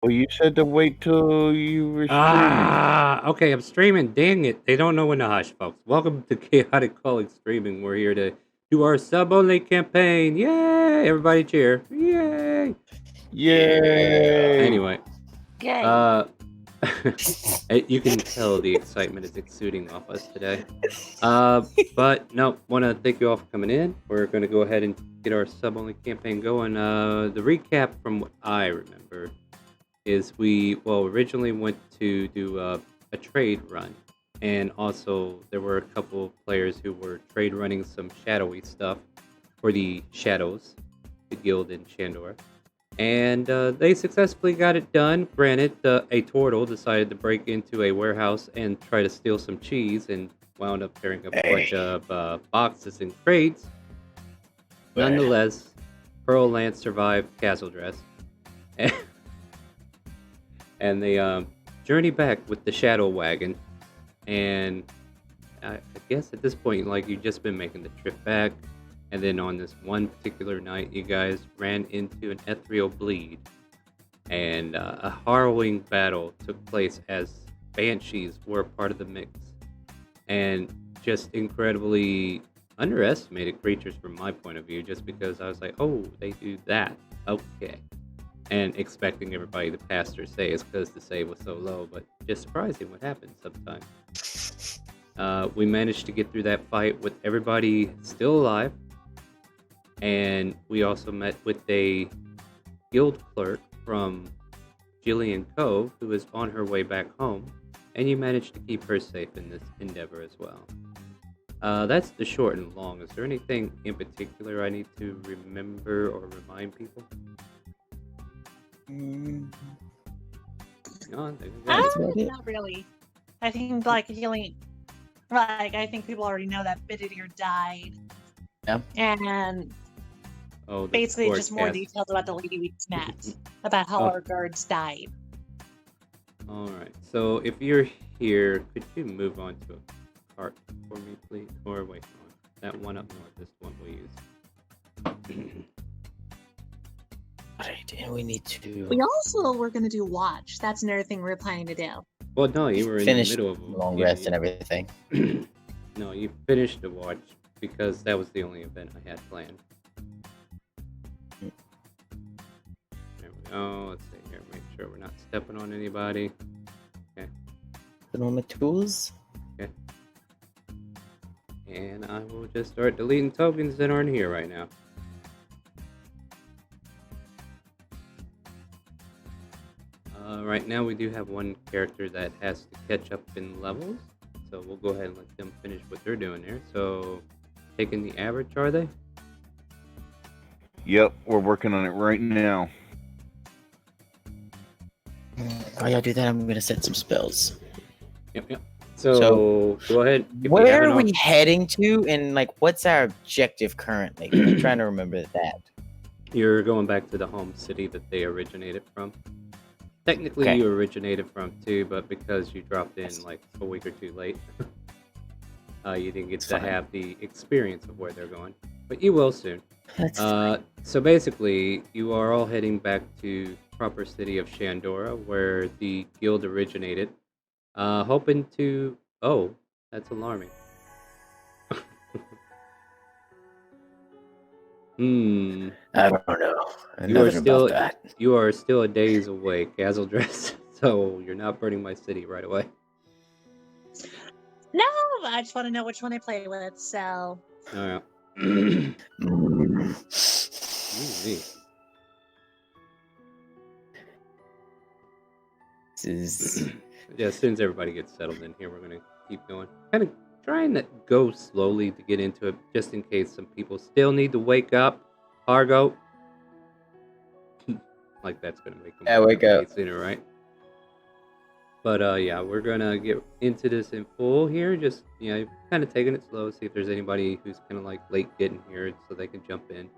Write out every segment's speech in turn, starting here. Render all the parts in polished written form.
Well, you said to wait till you were streaming. Okay, I'm streaming. Dang it. They don't know when to hush, folks. Welcome to Chaotic Calling Streaming. We're here to do our sub-only campaign. Yay! Everybody cheer. Yay! Yay! Anyway, Yay. you can tell the excitement is exuding off us today. But no, want to thank you all for coming in. We're going to go ahead and get our sub-only campaign going. The recap from what I remember is we originally went to do a trade run, and also there were a couple players who were trade running some shadowy stuff for the Shadows, the guild in Shandor, and they successfully got it done. Granted, a turtle decided to break into a warehouse and try to steal some cheese, and wound up carrying a bunch of boxes and crates. Nonetheless, Pearl Lance survived Castle Dress. And they journey back with the Shadow Wagon, and I guess at this point, like, you've just been making the trip back, and then on this one particular night, you guys ran into an ethereal bleed, and a harrowing battle took place as banshees were a part of the mix, and just incredibly underestimated creatures from my point of view, just because I was like, oh, they do that, okay. And expecting everybody to pass their saves because the save was so low, but just surprising what happens sometimes. We managed to get through that fight with everybody still alive, and we also met with a guild clerk from Jillian Cove who was on her way back home, and you managed to keep her safe in this endeavor as well. That's the short and long. Is there anything in particular I need to remember or remind people? Not really. I think I think people already know that Bididir died. Yeah. And basically just more details about the lady we met, about how our guards died. Alright, so if you're here, could you move on to a cart for me, please? Or wait, that one up north, this one we'll use. Alright, and we need to... We also were going to do watch. That's another thing we're planning to do. Well, no, you were in the middle of... long rest and everything. No, you finished the watch because that was the only event I had planned. There we go. Let's see here. Make sure we're not stepping on anybody. Okay. Put on my tools. Okay. And I will just start deleting tokens that aren't here right now. Right now we do have one character that has to catch up in levels, so we'll go ahead and let them finish what they're doing there. So, taking the average, are they? Yep, we're working on it right now. While y'all do that, I'm gonna set some spells. Yep. So go ahead. Where are we heading to, and like, what's our objective currently? I'm trying to remember that. You're going back to the home city that they originated from. Technically, you originated from too, but because you dropped in like a week or two late, you didn't get to have the experience of where they're going. But you will soon. So basically, you are all heading back to proper city of Shandora, where the guild originated, hoping to... Oh, that's alarming. I don't know. You are still a days away, Castle Dress, so you're not burning my city right away. No, I just want to know which one I play with, so... Alright. Yeah, as soon as everybody gets settled in here, we're going to keep going. Kind of trying to go slowly to get into it, just in case some people still need to wake up. Argo. Like that's going to make them wake up sooner, right? But yeah, we're going to get into this in full here. Just, kind of taking it slow, see if there's anybody who's kind of like late getting here so they can jump in.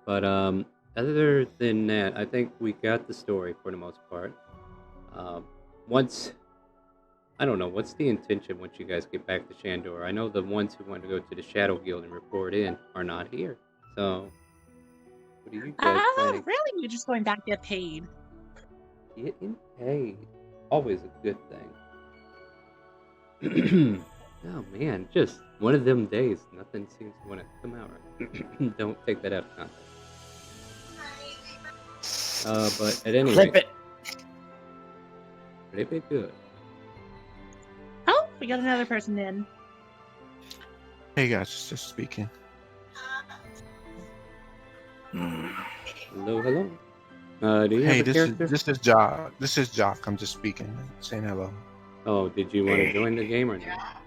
But other than that, I think we got the story for the most part. I don't know, what's the intention once you guys get back to Shandor? I know the ones who want to go to the Shadow Guild and report in are not here. So, what do you guys think? Really? You're just going back to get paid. Getting paid. Always a good thing. Oh man, just one of them days. Nothing seems to want to come out right. Don't take that out of context. But at any Clip rate, it. pretty good. Oh, we got another person in. Hey guys, just speaking. Hello, hello. Do you Hey, have a character? this is Jock. This is Jock. I'm just speaking, saying hello. Oh, did you want to join the game or not?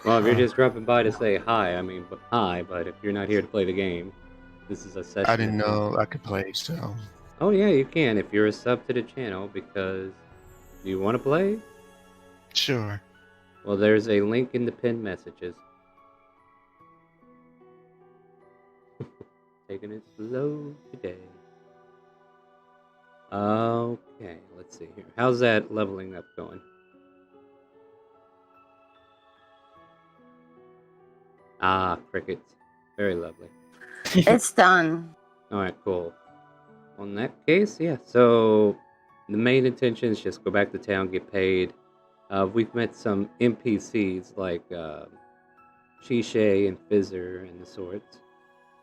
Well, if you're just dropping by to say hi, I mean, hi, but if you're not here to play the game, this is a session. I didn't know I could play, so. Oh, yeah, you can if you're a sub to the channel because do you want to play? Sure. Well, there's a link in the pinned messages. Taking it slow today. Okay, let's see here. How's that leveling up going? Ah, crickets. Very lovely. It's done. Alright, cool. Well, in that case, yeah. So, the main intention is just go back to town, get paid. We've met some NPCs like Shishay and Fizzer and the sorts.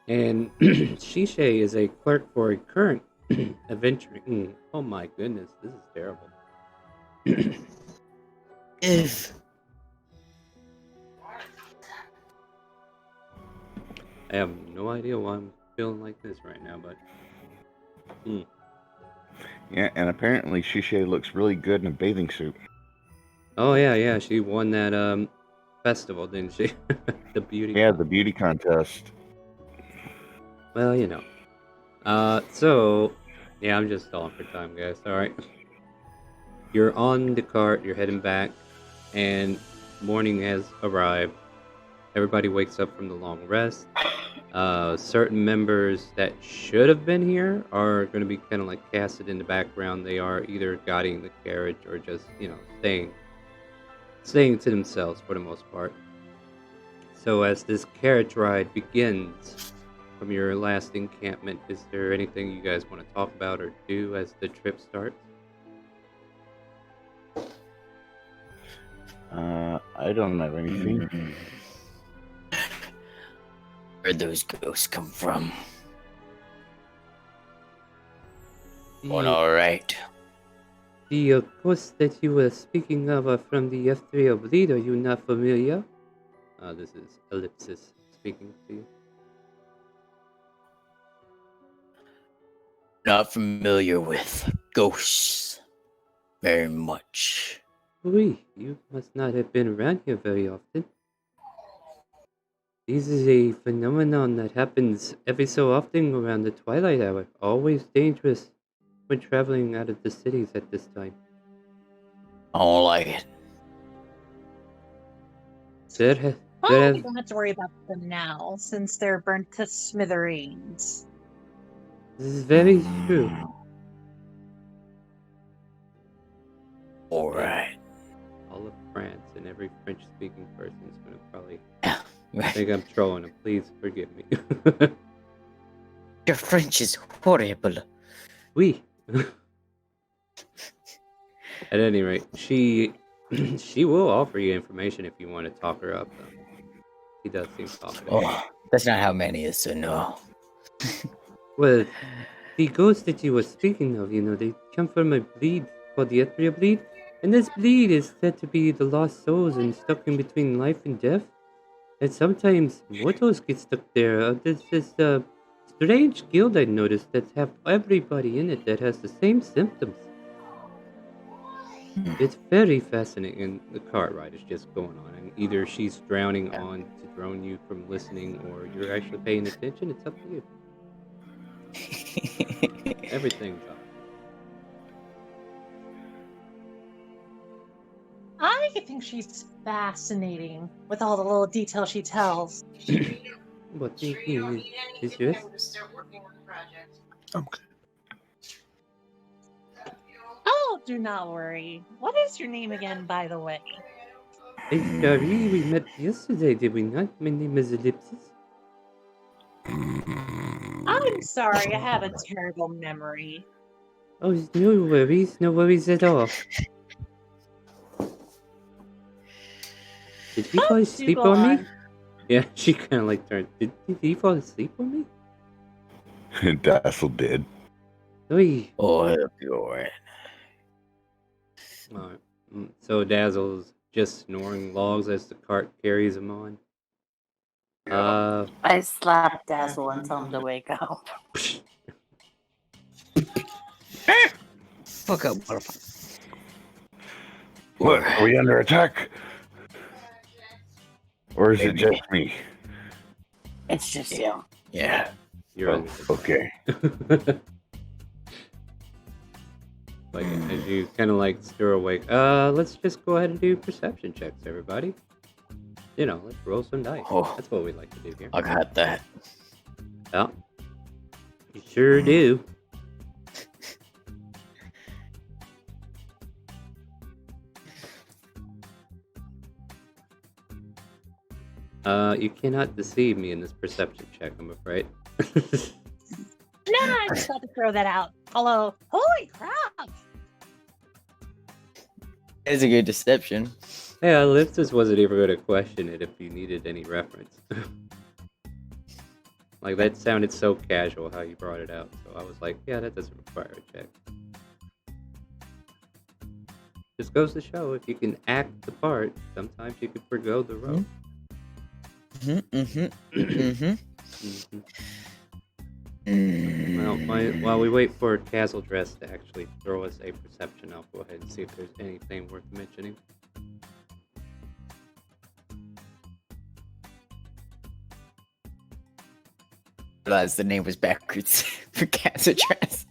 And Shishay is a clerk for a current adventuring. Oh my goodness, this is terrible. If I have no idea why I'm feeling like this right now, but Yeah, and apparently Shishay looks really good in a bathing suit. oh yeah, she won that festival, didn't she? The beauty. Yeah, the beauty contest. Well, you know. So yeah, I'm just stalling for time, guys. All right. You're on the cart. You're heading back, and morning has arrived. Everybody wakes up from the long rest. Certain members that should have been here are going to be kind of like casted in the background. They are either guiding the carriage or just, you know, staying to themselves for the most part. So as this carriage ride begins from your last encampment, is there anything you guys want to talk about or do as the trip starts? I don't have anything. where'd those ghosts come from? Going all right. The ghosts that you were speaking of are from the F3 Oblique. Are you not familiar? This is Ellipsis speaking to you. Not familiar with ghosts very much. Oui, you must not have been around here very often. This is a phenomenon that happens every so often around the twilight hour. Always dangerous when traveling out of the cities at this time. I don't like it. Well, we don't have to worry about them now, since they're burnt to smithereens. This is very true. All right. All of France and every French-speaking person is going to probably Yeah. think I'm trolling them. Please forgive me. Your French is horrible. Oui. At any rate, she will offer you information if you want to talk her up. She does seem talkative. Oh, that's not how many is, so no. Well, the ghosts that you were speaking of, you know, they come from a bleed called the Ethria bleed, and this bleed is said to be the lost souls and stuck in between life and death. And sometimes mortals get stuck there. There's this strange guild I noticed that have everybody in it that has the same symptoms. It's very fascinating, and the car ride is just going on. And either she's drowning on to drone you from listening, or you're actually paying attention. It's up to you. Everything's up. I think she's fascinating with all the little details she tells. What do you mean? Is yours? Okay. Oh, do not worry. What is your name again, by the way? Hey, Shari, we met yesterday, did we not? My name is Ellipsis. I'm sorry, I have a terrible memory. Oh, no worries at all. Did he fall You asleep go on me? on. Yeah, she kind of like turned. Did he fall asleep on me? Dazzle did. Oy. Oh, help your Alright. So Dazzle's just snoring logs as the cart carries him on. I slap Dazzle and tell him to wake up. fuck up, motherfucker. What? Are we under attack? Or is it Maybe. just me? It's just you. Yeah. You're Oh, okay. Like as you kind of like stir awake. Let's just go ahead and do perception checks, everybody. You know, let's roll some dice. Oh. That's what we like to do here. I got that. Yeah, you sure do. You cannot deceive me in this perception check, I'm afraid. No, I just had to throw that out. Although, holy crap! It's a good deception. Yeah, Liftus wasn't even going to question it if you needed any reference. Like, that sounded so casual how you brought it out, so I was like, yeah, that doesn't require a check. Just goes to show, if you can act the part, sometimes you can forgo the role. Well, while we wait for Castle Dress to actually throw us a perception, I'll go ahead and see if there's anything worth mentioning. Realized the name was backwards for Cancer Dress.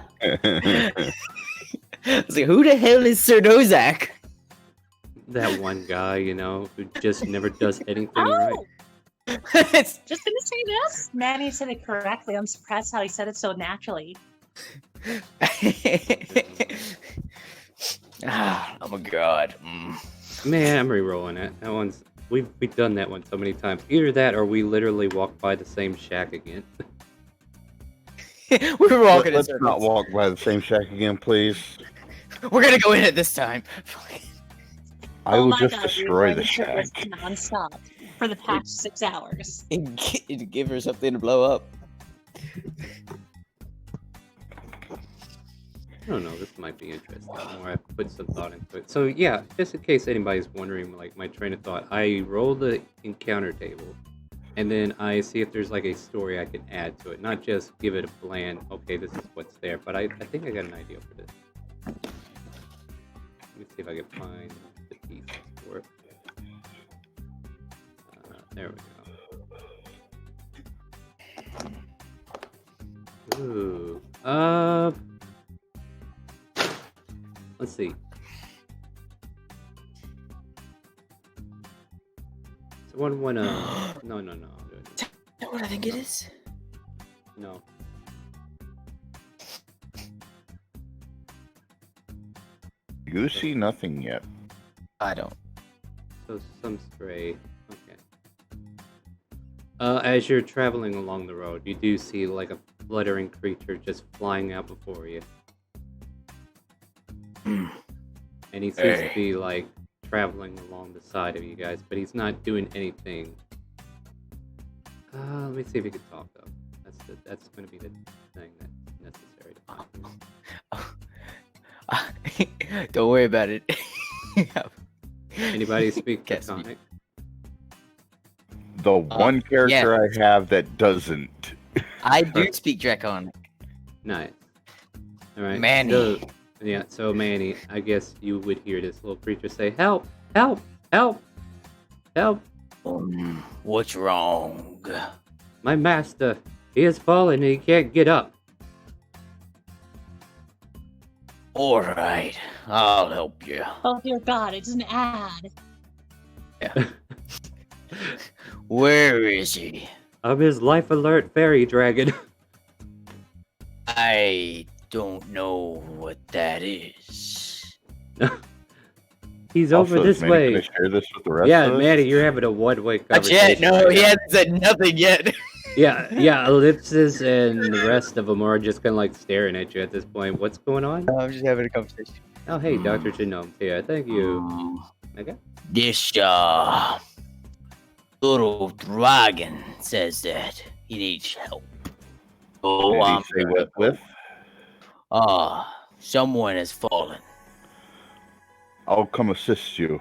I was like, who the hell is Sir Nozak? That one guy, you know, who just never does anything right. Oh! Just gonna say this. Manny said it correctly. I'm surprised how he said it so naturally. Oh my god. Man, I'm re-rolling it. That one's we've done that one so many times. Either that or we literally walk by the same shack again. We were walking in Let's circles. not walk by the same shack again, please. We're gonna go in it this time. I will my just God, destroy the we've been shack. nonstop for the past 6 hours. And give her something to blow up. I don't know, this might be interesting. The more I put some thought into it. So yeah, just in case anybody's wondering, like my train of thought, I roll the encounter table, and then I see if there's like a story I can add to it, not just give it a bland, okay, this is what's there. But I think I got an idea for this. Let me see if I can find the pieces for it. There we go. Ooh. Let's see. So one no. Is that what I think it is? No. You see nothing yet. I don't. So some stray. Okay. As you're traveling along the road, you do see like a fluttering creature just flying out before you. And he seems to be like traveling along the side of you guys, but he's not doing anything. Let me see if he can talk though. That's going to be the thing that's necessary to talk. Don't worry about it. Anybody speak Can't speak. Draconic? The one character I have that doesn't. I do speak Draconic. Nice. All right. Manny. So Manny, I guess you would hear this little creature say, "Help! Help! Help! Help! What's wrong? My master, he has fallen and he can't get up." All right, I'll help you. Oh dear God, it's an ad. Where is he? I'm his life alert fairy dragon. I don't know what that is. He's Also, over this Manny, way. Can I share this with the rest Yeah, of us? Manny, you're having a one-way Not conversation. yet. No, he hasn't said nothing yet. Yeah, Ellipsis and the rest of them are just kind of like staring at you at this point. What's going on? I'm just having a conversation. Oh, hey, Dr. Genome's here. Thank you. Okay. This little dragon says that he needs help. Oh, Did he I'm say what with? someone has fallen. I'll come assist you.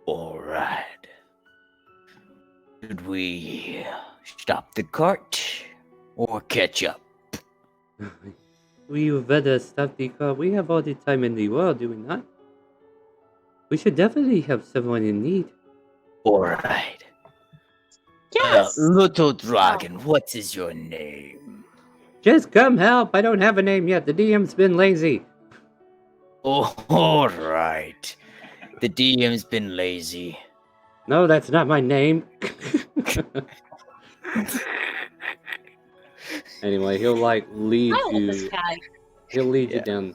All right. Should we stop the cart or catch up? We better stop the car. We have all the time in the world, do we not? We should definitely have someone in need. All right. Yes. Little dragon, what is your name? Just come help. I don't have a name yet. The DM's been lazy. Oh, all right. The DM's been lazy. No, that's not my name. Anyway, he'll like lead I love this you. guy. He'll lead you Yeah. down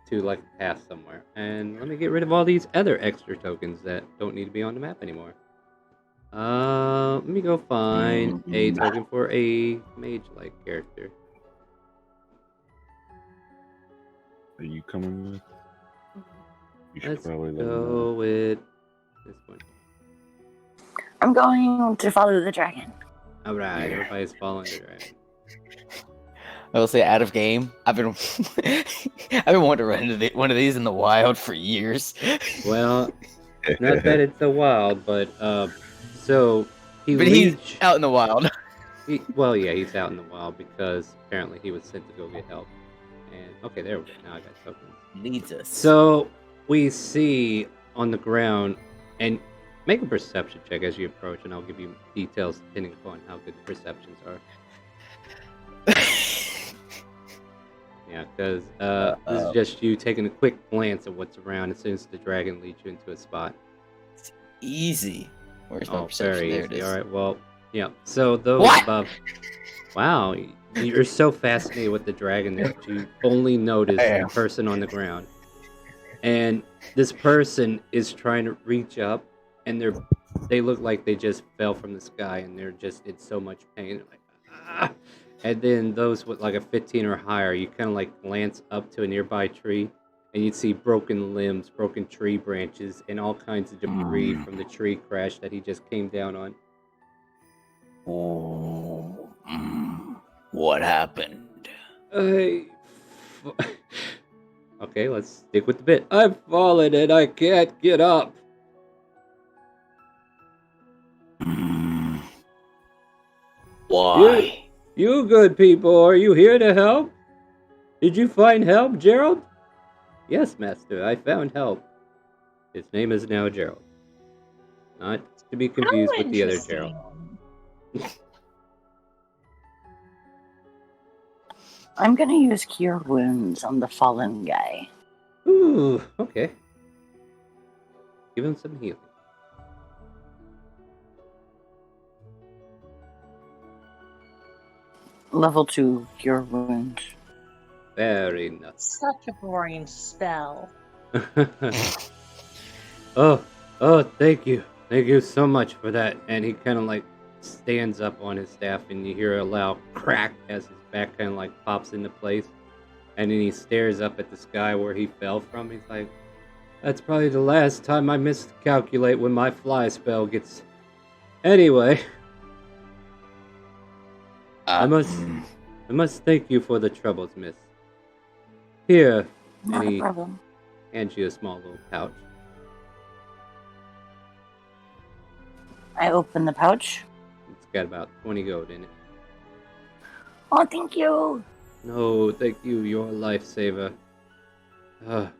to like a path somewhere. And let me get rid of all these other extra tokens that don't need to be on the map anymore. Let me go find a token for a mage-like character. Are you coming with? You should Let's probably let him go know. with this one. I'm going to follow the dragon. Alright, everybody's following the dragon. I will say, out of game, I've been I've been wanting to run into one of these in the wild for years. Well, not that it's a wild, but so he But he's leads. out in the wild. Well, yeah, he's out in the wild because apparently he was sent to go get help. And okay, there we go. Now I got tokens. Leads us. So we see on the ground, and make a perception check as you approach, and I'll give you details depending upon how good the perceptions are. Yeah, because this is just you taking a quick glance at what's around as soon as the dragon leads you into a spot. Easy. Where's my Oh, perception? very There it easy. is. All right, well, yeah. So those What? above. Wow, you're so fascinated with the dragon that you only notice I the am. person on the ground, and this person is trying to reach up, and they look like they just fell from the sky, and they're just in so much pain. They're like, ah! And then those with like a 15 or higher, you kind of like glance up to a nearby tree, and you'd see broken limbs, broken tree branches, and all kinds of debris from the tree crash that he just came down on. Oh, what happened? Okay, let's stick with the bit. I've fallen and I can't get up. Why? You good people, are you here to help? Did you find help, Gerald? Yes, Master, I found help. His name is now Gerald. Not to be confused with the other Gerald. I'm gonna use Cure Wounds on the fallen guy. Ooh, okay. Give him some healing. Level 2 Cure Wounds. Very nice. Such a boring spell. oh, thank you. Thank you so much for that. And he kind of like stands up on his staff, and you hear a loud crack as his back kind of like pops into place. And then he stares up at the sky where he fell from. He's like, that's probably the last time I miscalculate when my fly spell gets... Anyway, I must thank you for the troubles, miss. Here, Not and a he problem. hands you a small little pouch. I open the pouch. It's got about 20 gold in it. Oh, thank you. No, thank you. You're a lifesaver.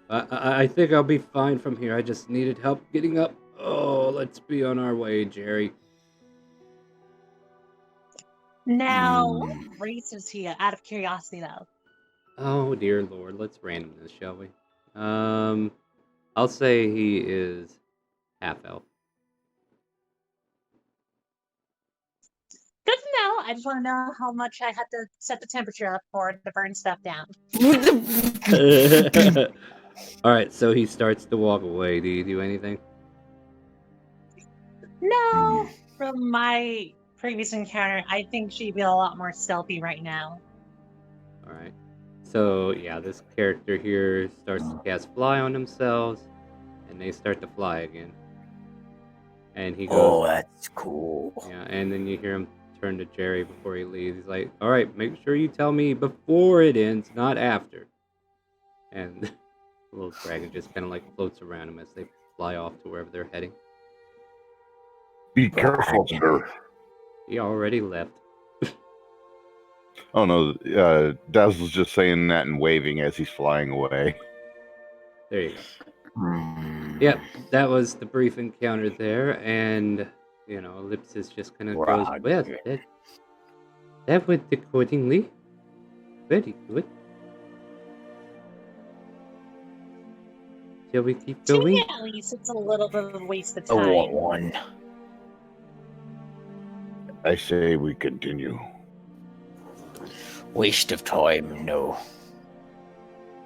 I think I'll be fine from here. I just needed help getting up. Oh, let's be on our way, Jerry. Now, what race is he? Out of curiosity, though. Oh, dear Lord. Let's random this, shall we? I'll say he is half-elf. Good to know. I just want to know how much I had to set the temperature up for to burn stuff down. Alright, so he starts to walk away. Do you do anything? No, from my previous encounter, I think she'd be a lot more stealthy right now. All right. So yeah, this character here starts to cast fly on themselves, and they start to fly again. And he goes, that's cool. yeah, and then you hear him turn to Jerry before he leaves. He's like, all right, make sure you tell me before it ends, not after. And the little dragon just kind of like floats around him as they fly off to wherever they're heading. Be careful, sir. He already left. Oh no, Dazzle's just saying that and waving as he's flying away. There you go. Yep, that was the brief encounter there, and you know, Ellipsis just kind of goes, well, that went accordingly. Very good. Shall we keep To going? me, at least, it's a little bit of a waste of I want time. one. I say we continue. Waste of time, no.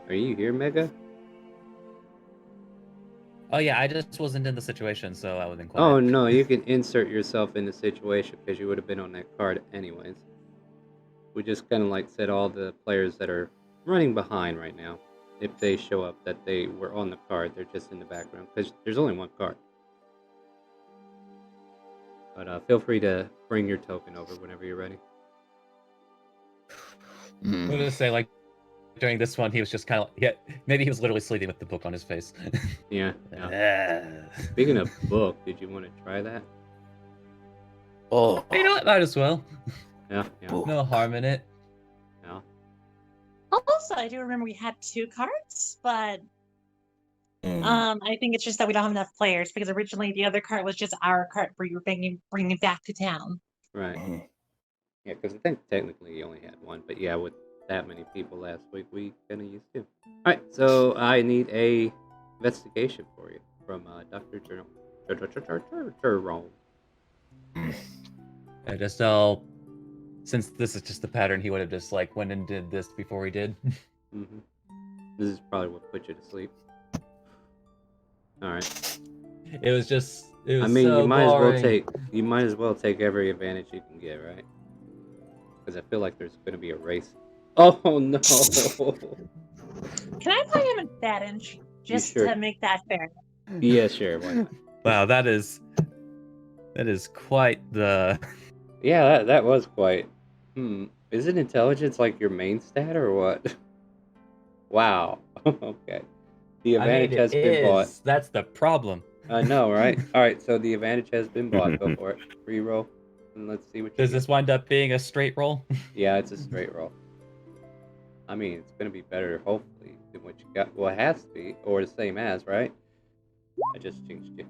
Are you here, Mega? Oh yeah, I just wasn't in the situation, so I wasn't quiet. Oh no, you can insert yourself in the situation because you would have been on that card anyways. We just kind of like said all the players that are running behind right now, if they show up that they were on the card, they're just in the background because there's only one card. But feel free to bring your token over whenever you're ready. I'm gonna say, like, during this one, he was just kind of, yeah, maybe he was literally sleeping with the book on his face. Yeah. Speaking of book, did you want to try that? Oh, You know what? Might as well. Yeah. No harm in it. Yeah. Also, I do remember we had 2 cards, but I think it's just that we don't have enough players because originally the other card was just our card where you were bringing back to town. Right. Yeah, because I think technically you only had one, but yeah, with that many people last week, we kind of used 2. All right, so I need a investigation for you from Dr. Jerome. I just since this is just the pattern, he would have just like went and did this before he did. Mm-hmm. This is probably what put you to sleep. All right. It was I mean, so you might boring. as well take every advantage you can get, right? Because I feel like there's going to be a race. Oh no! Can I play him at that inch just sure? to make that fair? Yeah, sure. Why not? Wow, that is quite the. Yeah, that was quite. Isn't intelligence like your main stat or what? Wow. Okay. The advantage has been bought. That's the problem. I know, right? All right, so the advantage has been bought. Go for it. Reroll, and let's see what you Does get. this wind up being a straight roll? Yeah, it's a straight roll. I mean, it's gonna be better, hopefully, than what you got. Well, it has to be, or the same as, right? I just changed it.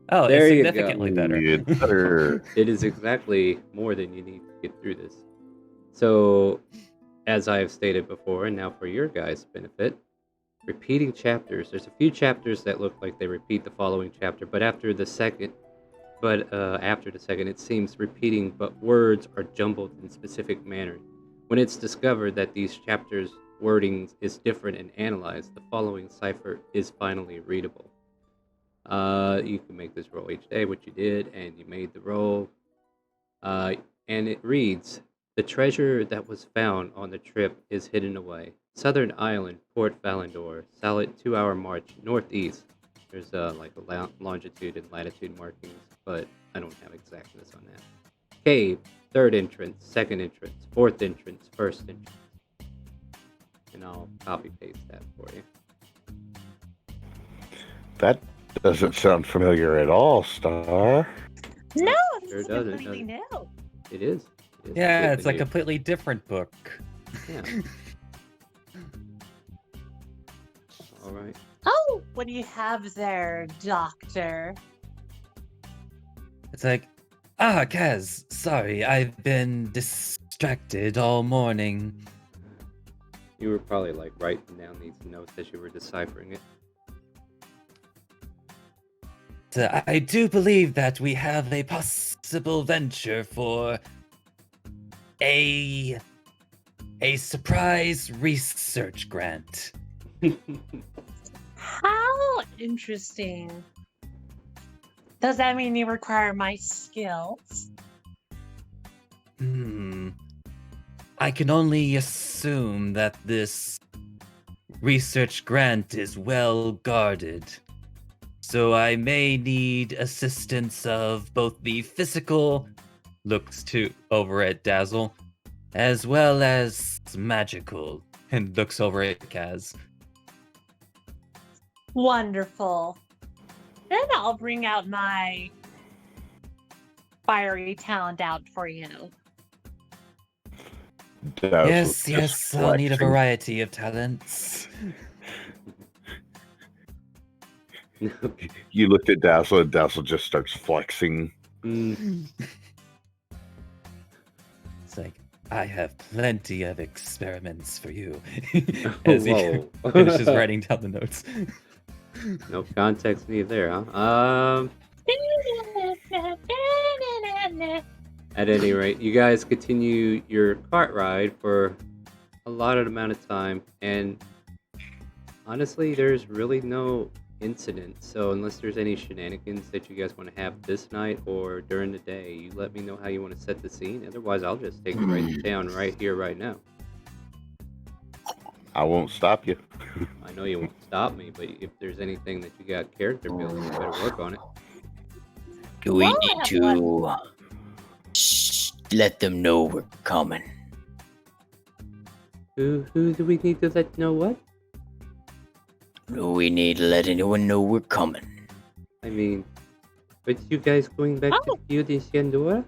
Oh, There it's you go. significantly better. It's better. It is exactly more than you need to get through this. So, as I have stated before, and now for your guys' benefit, repeating chapters. There's a few chapters that look like they repeat the following chapter, but after the second, it seems repeating, but words are jumbled in specific manner. When it's discovered that these chapters' wording is different and analyzed, the following cipher is finally readable. You can make this roll each day, which you did, and you made the roll. And it reads, the treasure that was found on the trip is hidden away. Southern Island, Port Valandor, solid 2-hour march northeast. There's like a longitude and latitude markings, but I don't have exactness on that. Cave, 3rd entrance, 2nd entrance, 4th entrance, 1st entrance. And I'll copy paste that for you. That doesn't sound familiar at all, Star. No, this Sure is doesn't, completely new. It is. Yeah, it's a completely completely different book. new. Yeah. All right. Oh, what do you have there, Doctor? It's like, Kaz, sorry, I've been distracted all morning. You were probably like writing down these notes as you were deciphering it. I do believe that we have a possible venture for a surprise research grant. How interesting. Does that mean you require my skills? I can only assume that this research grant is well guarded. So I may need assistance of both the physical, looks to over at Dazzle, as well as magical, and looks over at Kaz. Wonderful. Then I'll bring out my fiery talent out for you. Dazzle's Yes, just I'll need a flexing. variety of talents. You looked at Dazzle, and Dazzle just starts flexing. Mm, It's like, I have plenty of experiments for you. As he whoa. finishes writing down the notes. No context needed there, huh? At any rate, you guys continue your cart ride for a lot of amount of time, and honestly, there's really no incident. So unless there's any shenanigans that you guys want to have this night or during the day, you let me know how you want to set the scene. Otherwise, I'll just take you right to town right here, right now. I won't stop you. I know you won't stop me, but if there's anything that you got character building, you better work on it. Do we Well, I need have to let them know we're coming? Who do we need to let know what? Do we need to let anyone know we're coming? I mean, but you guys going back to Field in Sandora?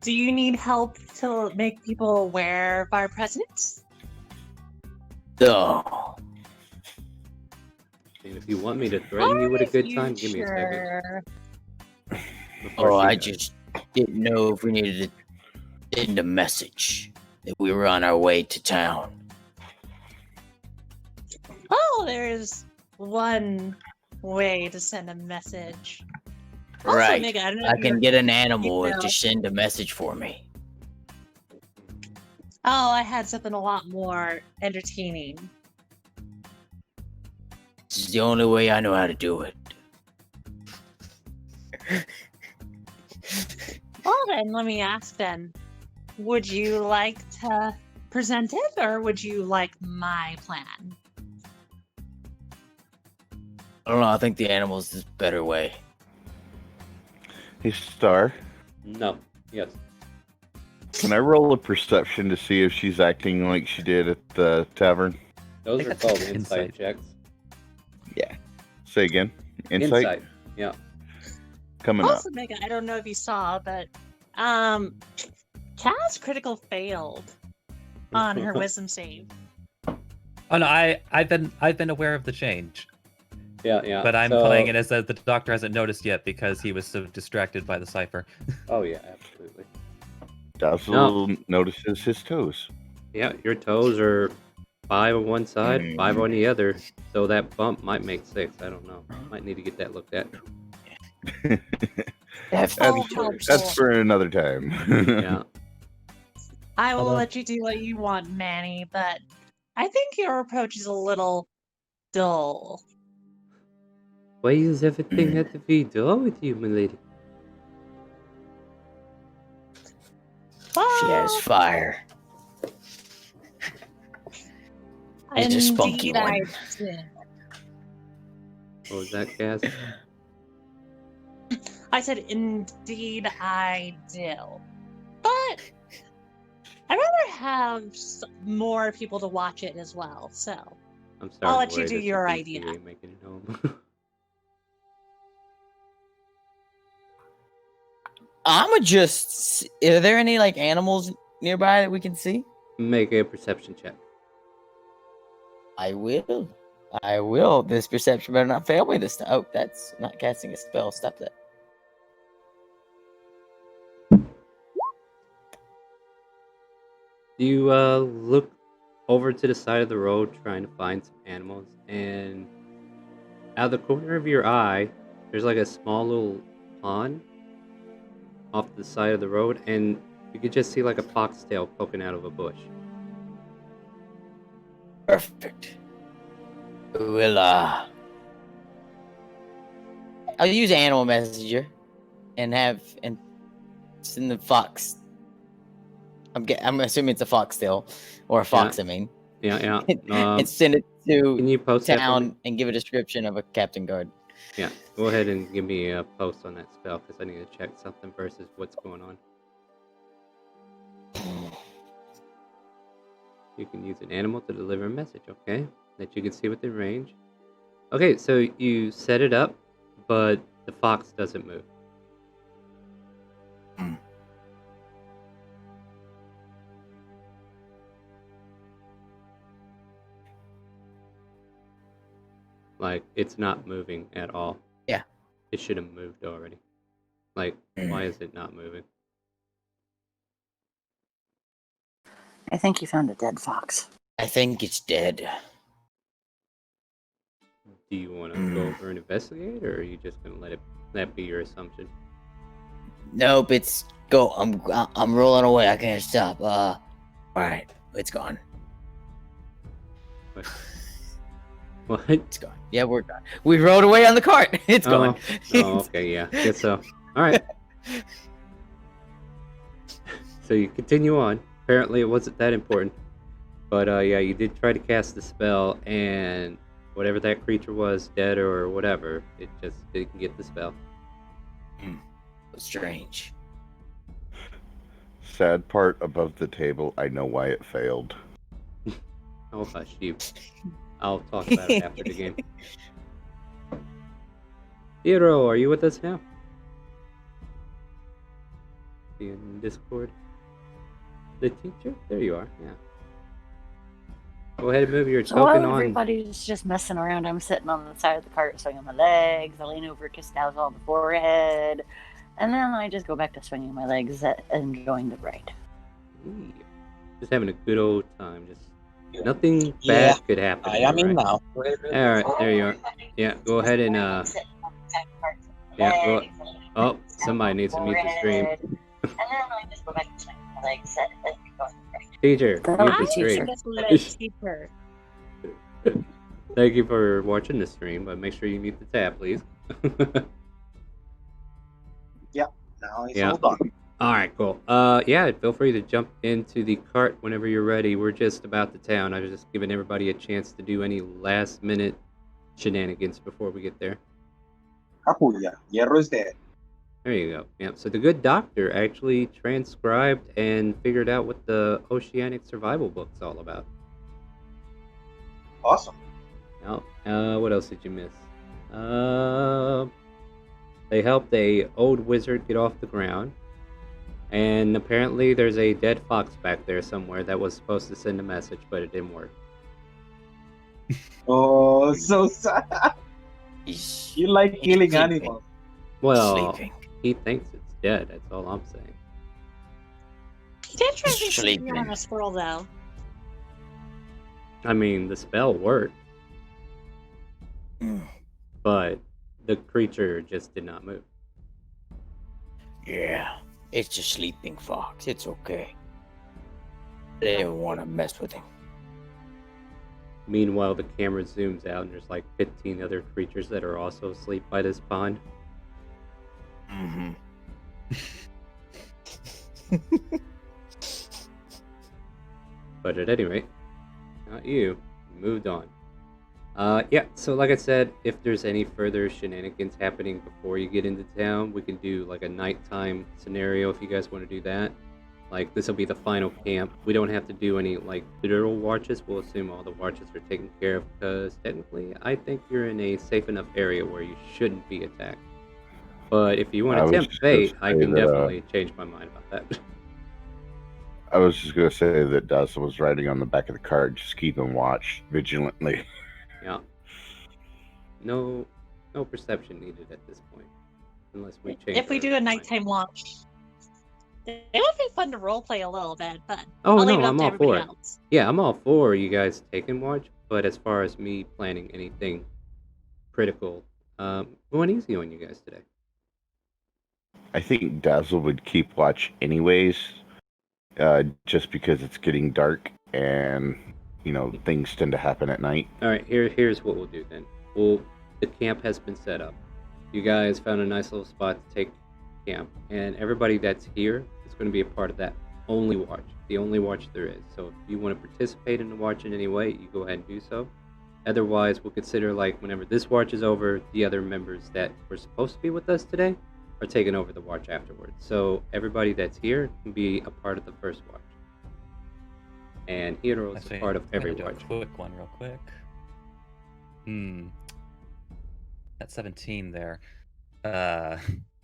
Do you need help to make people aware of our presence? No. And if you want me to threaten you with a good time, give me a second. Future. Before Oh, she I does. just didn't know if we needed to send a message that we were on our way to town. Oh, there's one way to send a message. Also, Right. Mega, I don't know I if can you're- get an animal you know. to send a message for me. Oh, I had something a lot more entertaining. This is the only way I know how to do it. Well then, let me ask then. Would you like to present it, or would you like my plan? I don't know. I think the animals is a better way. Hey, Star, No. Yes. can I roll a perception to see if she's acting like she did at the tavern? Those think are that's called insight. insight checks. Say again. Insight? Yeah. Coming up. Also, Mega, I don't know if you saw, but Kaz critical failed on her wisdom save. Oh no, I've been aware of the change, Yeah. but I'm So- playing it as the doctor hasn't noticed yet because he was so distracted by the cipher. Oh yeah, absolutely. Dazzle notices his toes. Yeah, your toes are 5 on one side, 5 on the other. So that bump might make 6. I don't know. Might need to get that looked at. They have Oh, three how toes. That's for another time. Yeah. I will Although- let you do what you want, Manny, but I think your approach is a little dull. Why does everything have to be dull with you, my lady? She has Well, fire. It's a spunky indeed I one. did. What was that, Cass? I said, indeed I do. But I'd rather have more people to watch it as well, so. I'm starting I'll to let you worry do this is your BCA idea. making it home. I'ma just. Are there any like animals nearby that we can see? Make a perception check. I will. I will. This perception better not fail me this time. Oh, that's not casting a spell. Stop that. You look over to the side of the road trying to find some animals, and out of the corner of your eye, there's like a small little pond off the side of the road, and you could just see like a foxtail poking out of a bush. Perfect. We'll I'll use Animal Messenger and send the fox. I'm assuming it's a fox still, or a fox. I mean, Yeah. and send it Can to you post that for me? town and give a description of a captain guard. Yeah, go ahead and give me a post on that spell because I need to check something versus what's going on. You can use an animal to deliver a message, okay? That you can see within range. Okay, so you set it up, but the fox doesn't move. Like, it's not moving at all. Yeah. It should have moved already. Like, why is it not moving? I think you found a dead fox. I think it's dead. Do you want to go over and investigate, or are you just going to let that be your assumption? Nope, it's go. I'm rolling away. I can't stop. All right, it's gone. What? It's gone. Yeah, we're gone. We rode away on the cart. It's gone. Oh, okay, yeah. Guess so. All right. So you continue on. Apparently, it wasn't that important. But yeah, you did try to cast the spell, and whatever that creature was, dead or whatever, it just didn't get the spell. Strange. Sad part above the table, I know why it failed. Oh, hush you. I'll talk about it after the game. Theodore, are you with us now? In Discord? The teacher? There you are, yeah. Go ahead and move your So token while on. everybody's just messing around, I'm sitting on the side of the cart swinging my legs. I lean over, kiss Dowsel on the forehead, and then I just go back to swinging my legs, enjoying the ride. Ooh. Just having a good old time. Just nothing bad could happen. I am in right? now. Alright, there you are. Yeah, go ahead and yeah, go. Oh, somebody needs to mute the stream. And then I just go back to swinging my legs, Teacher, That'll mute be the stream. Just let teacher. Thank you for watching the stream, but make sure you mute the tab, please. Now it's Yeah. all done. Alright, cool. Yeah, feel free to jump into the cart whenever you're ready. We're just about to town. I was just giving everybody a chance to do any last minute shenanigans before we get there. Capulla. Hierro is dead. There you go. Yeah, so the good doctor actually transcribed and figured out what the Oceanic Survival book's all about. Awesome. Now, what else did you miss? They helped a old wizard get off the ground. And apparently there's a dead fox back there somewhere that was supposed to send a message, but it didn't work. Oh, so sad. You like killing sleeping. animals. Well, Sleeping. he thinks it's dead, that's all I'm saying. He did try to be Sleeping. sleeping on a squirrel, though. I mean, the spell worked, but the creature just did not move. Yeah, it's a sleeping fox. It's okay. They don't want to mess with him. Meanwhile, the camera zooms out and there's like 15 other creatures that are also asleep by this pond. Mm-hmm. But at any rate, not you. You moved on. Yeah, so like I said, if there's any further shenanigans happening before you get into town, we can do like a nighttime scenario if you guys want to do that. Like, this will be the final camp. We don't have to do any, like, literal watches. We'll assume all the watches are taken care of, because technically, I think you're in a safe enough area where you shouldn't be attacked. But if you want I to was tempt just gonna fate, I say can that, definitely change my mind about that. I was just going to say that Dazzle was riding on the back of the cart, just keeping watch vigilantly. Yeah. No perception needed at this point, unless we change. If we our do a mind. nighttime watch, it would be fun to roleplay a little bit, but Oh I'll leave no, it up I'm to all for everybody it. else. Yeah, I'm all for you guys taking watch, but as far as me planning anything critical, going easy on you guys today. I think Dazzle would keep watch anyways, just because it's getting dark and, you know, things tend to happen at night. All right, here's what we'll do then. The camp has been set up. You guys found a nice little spot to take camp, and everybody that's here is going to be a part of that only watch, the only watch there is. So if you want to participate in the watch in any way, you go ahead and do so. Otherwise, we'll consider like whenever this watch is over, the other members that were supposed to be with us today are taking over the watch afterwards. So everybody that's here can be a part of the first watch. And Hero is Actually, a part of I'm every gonna do watch. a quick one, real quick. At 17 there.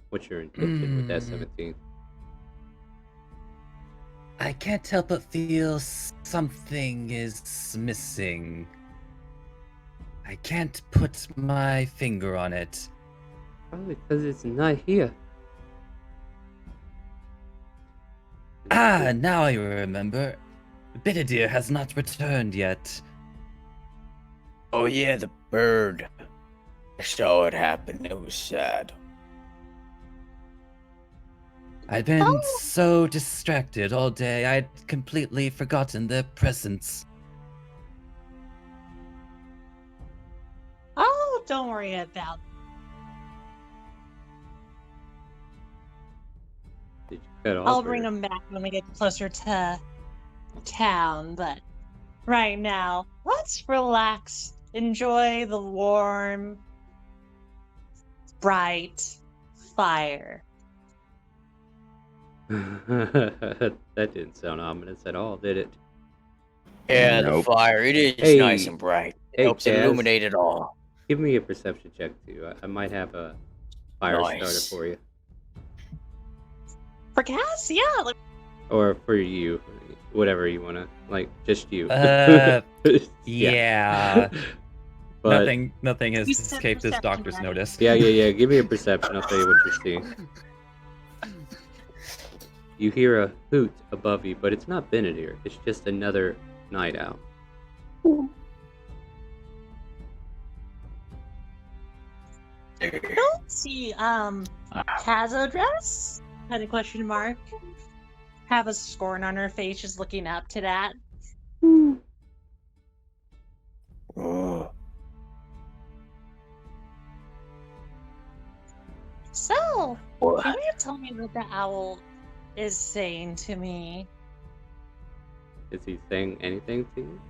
What's your intention with that 17? I can't help but feel something is missing. I can't put my finger on it. Probably because it's not here. Ah, now I remember. Bididir has not returned yet. Oh yeah, the bird. I saw it happen. It was sad. I'd been Oh. so distracted all day, I'd completely forgotten their presence. Oh, don't worry about Did you cut off? I'll bring or- them back when we get closer to town, but right now, let's relax. Enjoy the warm, bright fire. That didn't sound ominous at all, did it? Yeah, Nope. the fire. It is Hey. nice and bright. It Hey, helps Kaz. illuminate it all. Give me a perception check too. I might have a fire Nice. starter for you, For Cass, yeah, like, or for you, whatever you wanna. Like just you. Yeah. But Nothing has You said escaped this perception, doctor's right? notice. yeah. Give me a perception. I'll tell you what you're seeing. You hear a hoot above you, but it's not Benedict. It's just another night owl. I don't see Kazo dress? Had a question mark. Have a scorn on her face, just looking up to that. Oh, So, what? can you tell me what the owl is saying to me? Is he saying anything to you?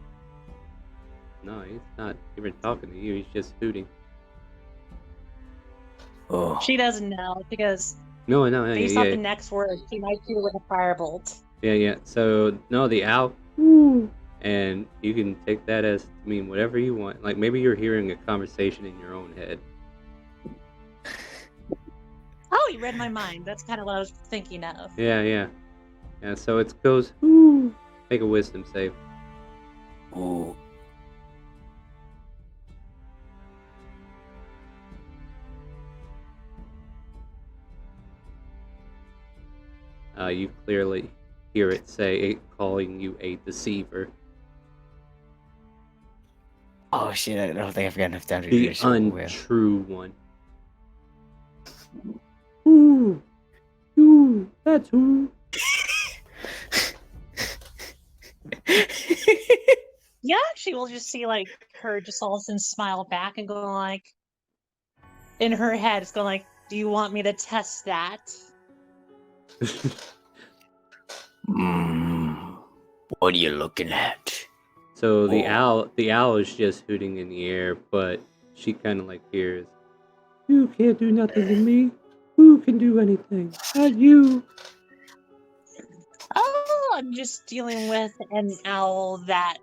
No, he's not even talking to you. He's just hooting. Oh. She doesn't know because No, based off the yeah. next word, she might do with a firebolt. Yeah. So, no, the owl. And you can take that as to mean whatever you want. Like, maybe you're hearing a conversation in your own head. Oh, you read my mind. That's kind of what I was thinking of. Yeah, so it goes, ooh. Make a wisdom save. Ooh. You clearly hear it say, it calling you a deceiver. Oh shit! I don't think I've got enough time to do The this. So well. untrue one. Ooh, that's who. Yeah, she will just see like her just all of a sudden smile back and go like, in her head, it's going like, "Do you want me to test that?" What are you looking at? So the Oh. owl is just hooting in the air, but she kind of like hears, "You can't do nothing to me. Who can do anything? Not you." Oh, I'm just dealing with an owl that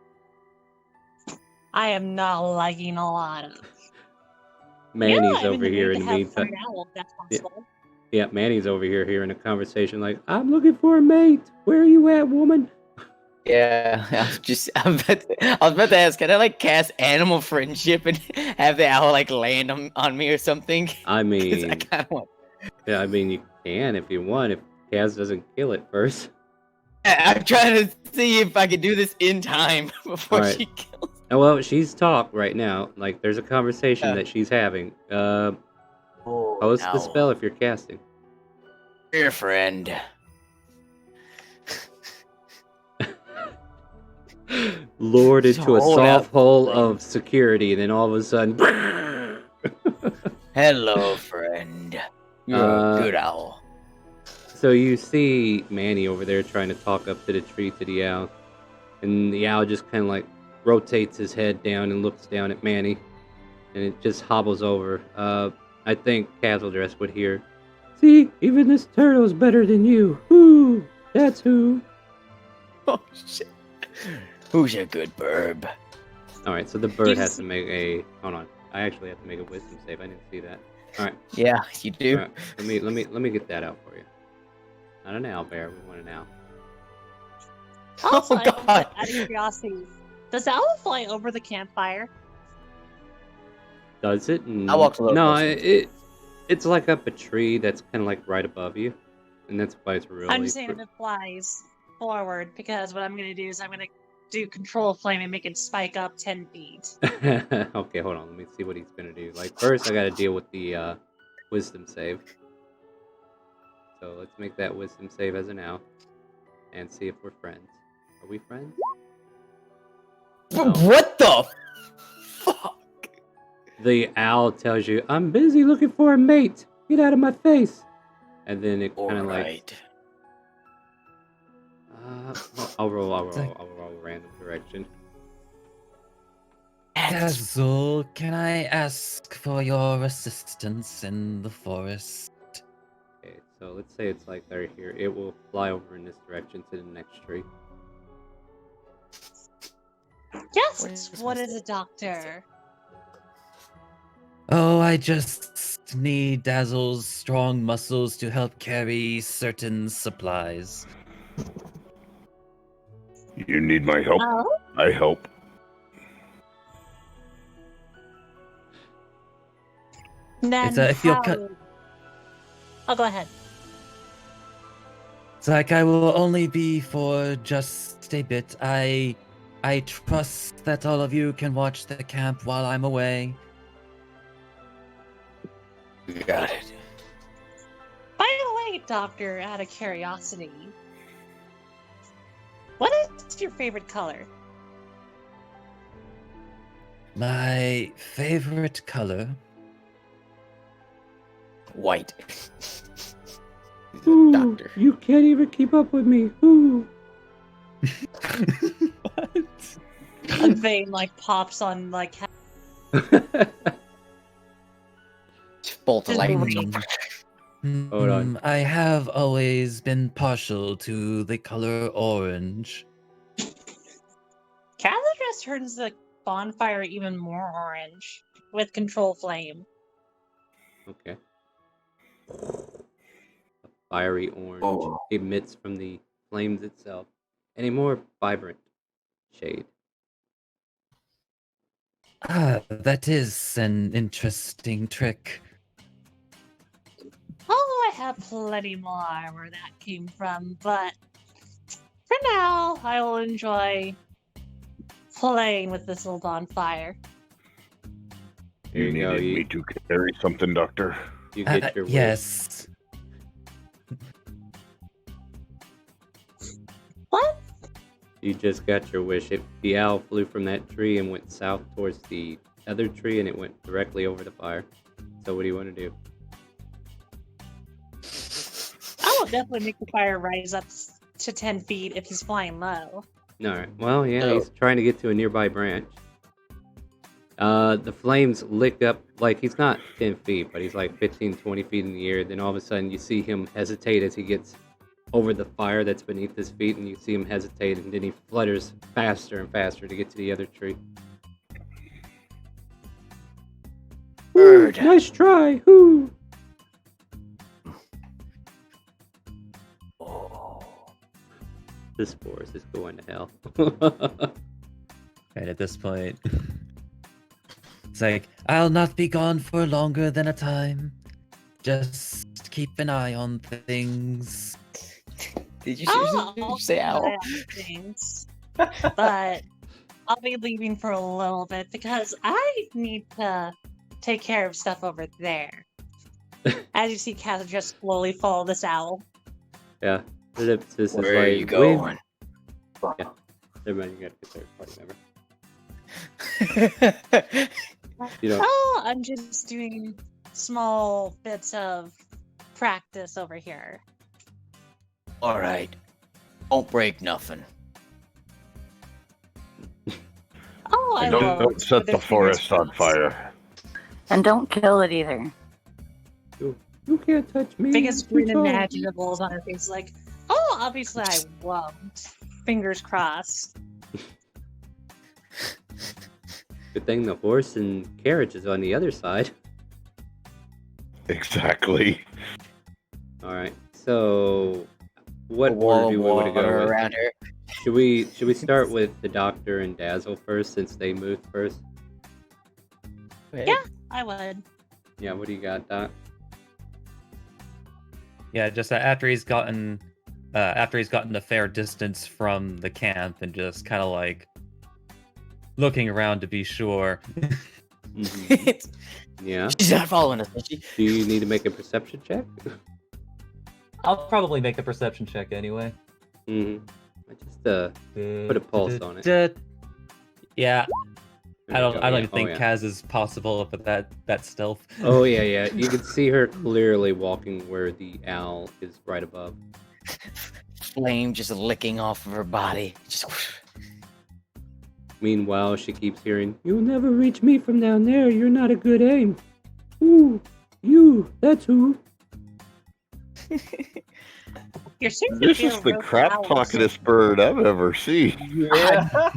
I am not liking a lot of. Manny's I'm over in the here mood in to the have meantime. fun owl, if that's Yeah. possible. Yeah, Manny's over here hearing a conversation like, "I'm looking for a mate. Where are you at, woman?" Yeah, I was about to ask, can I like cast animal friendship and have the owl like land on me or something? I 'Cause mean, I kind of want. yeah, I mean, you can if you want, if Kaz doesn't kill it first. I'm trying to see if I can do this in time before Alright. she kills. Oh, well, she's talked right now. Like, there's a conversation Yeah. that she's having. Oh, Post the no. spell if you're casting. Dear friend. Lured into a Hold soft up. hole of security, and then all of a sudden, Hello, friend. You're a good owl. So you see Manny over there trying to talk up to the tree to the owl, and the owl just kind of like rotates his head down and looks down at Manny, and it just hobbles over. I think Castledress would hear, "See, even this turtle's better than you. Who? That's who." Oh shit! Who's a good burb? All right, so the bird has to make a. Hold on, I actually have to make a wisdom save. I didn't see that. All right. Yeah, you do. All right, let me get that out for you. Not an owl bear. We want an owl. Also, Oh, God. out of curiosity, does the owl fly over the campfire? Does it? I walked a little No, closer. it's like up a tree that's kind of like right above you, and that's why it's really. I'm just saying if it flies forward, because what I'm going to do is I'm going to do control flame and make it spike up 10 feet. Okay, hold on. Let me see what he's gonna do. Like first, I got to deal with the wisdom save. So let's make that wisdom save as an owl, and see if we're friends. Are we friends? No. What the fuck? The owl tells you, "I'm busy looking for a mate. Get out of my face." And then it kind of like. I'll roll random direction. Dazzle, can I ask for your assistance in the forest? Okay, so let's say it's like they're here. It will fly over in this direction to the next tree. Yes, what is a doctor? Oh, I just need Dazzle's strong muscles to help carry certain supplies. You need my help? Oh? I help. Then if you're how... Oh, go ahead. It's like I will only be for just a bit. I trust that all of you can watch the camp while I'm away. Got it. By the way, Doctor, out of curiosity, what is your favorite color? My favorite color? White. He's a Ooh, doctor. you can't even keep up with me. Ooh. What? A vein like pops on like. Bolt of Just lightning. Hold on. I have always been partial to the color orange. Cathedras turns the bonfire even more orange with control flame. Okay. A fiery orange Oh. emits from the flames itself in a more vibrant shade. Ah, that is an interesting trick. Oh, I have plenty more where that came from, but for now, I will enjoy playing with this little bonfire. Here You you go. needed me to carry something, Doctor. You get your wish. Yes. What? You just got your wish. The owl flew from that tree and went south towards the other tree, and it went directly over the fire. So what do you want to do? I will definitely make the fire rise up to 10 feet if he's flying low. All right. Well, yeah, Oh. he's trying to get to a nearby branch. The flames lick up, like he's not 10 feet, but he's like 15, 20 feet in the air. Then all of a sudden you see him hesitate as he gets over the fire that's beneath his feet, and you see him hesitate, and then he flutters faster and faster to get to the other tree. Bird. Nice try. Whoo! Oh. This forest is going to hell. And at this point, it's like, I'll not be gone for longer than a time. Just keep an eye on things. Did you Oh, seriously say owl? I have things. But I'll be leaving for a little bit because I need to take care of stuff over there. As you see, Cass just slowly follow this owl. Yeah. This is Where are like, you going? Never mind, you got a third party member. You know, Oh, I'm just doing small bits of practice over here. All right. Don't break nothing. Oh, I And love don't set the their fingers forest on crossed. fire. And don't kill it either. You can't touch me. Biggest You're grin tall. imaginable is on her face, like, oh, obviously I won't. Fingers crossed. Good thing the horse and carriage is on the other side. Exactly. All right. So, what A wall order of do we want to water go with? around her. Should we start with the doctor and Dazzle first, since they moved first? Yeah, I would. Yeah. What do you got, Doc? Yeah, just after he's gotten a fair distance from the camp and just kind of like looking around to be sure. Mhm. Yeah. She's not following us, is she? Do you need to make a perception check? I'll probably make a perception check anyway. Mm-hmm. I just put a pulse on it. Yeah, There I you don't. go, I don't yeah. even think Oh, yeah. Kaz is possible with that stealth. Oh yeah, yeah. You can see her clearly walking where the owl is right above. Flame just licking off of her body. Just Meanwhile, she keeps hearing, "You'll never reach me from down there. You're not a good aim." Ooh, you. That's who. You're soon This is the crap talkingest bird I've ever seen. Yeah.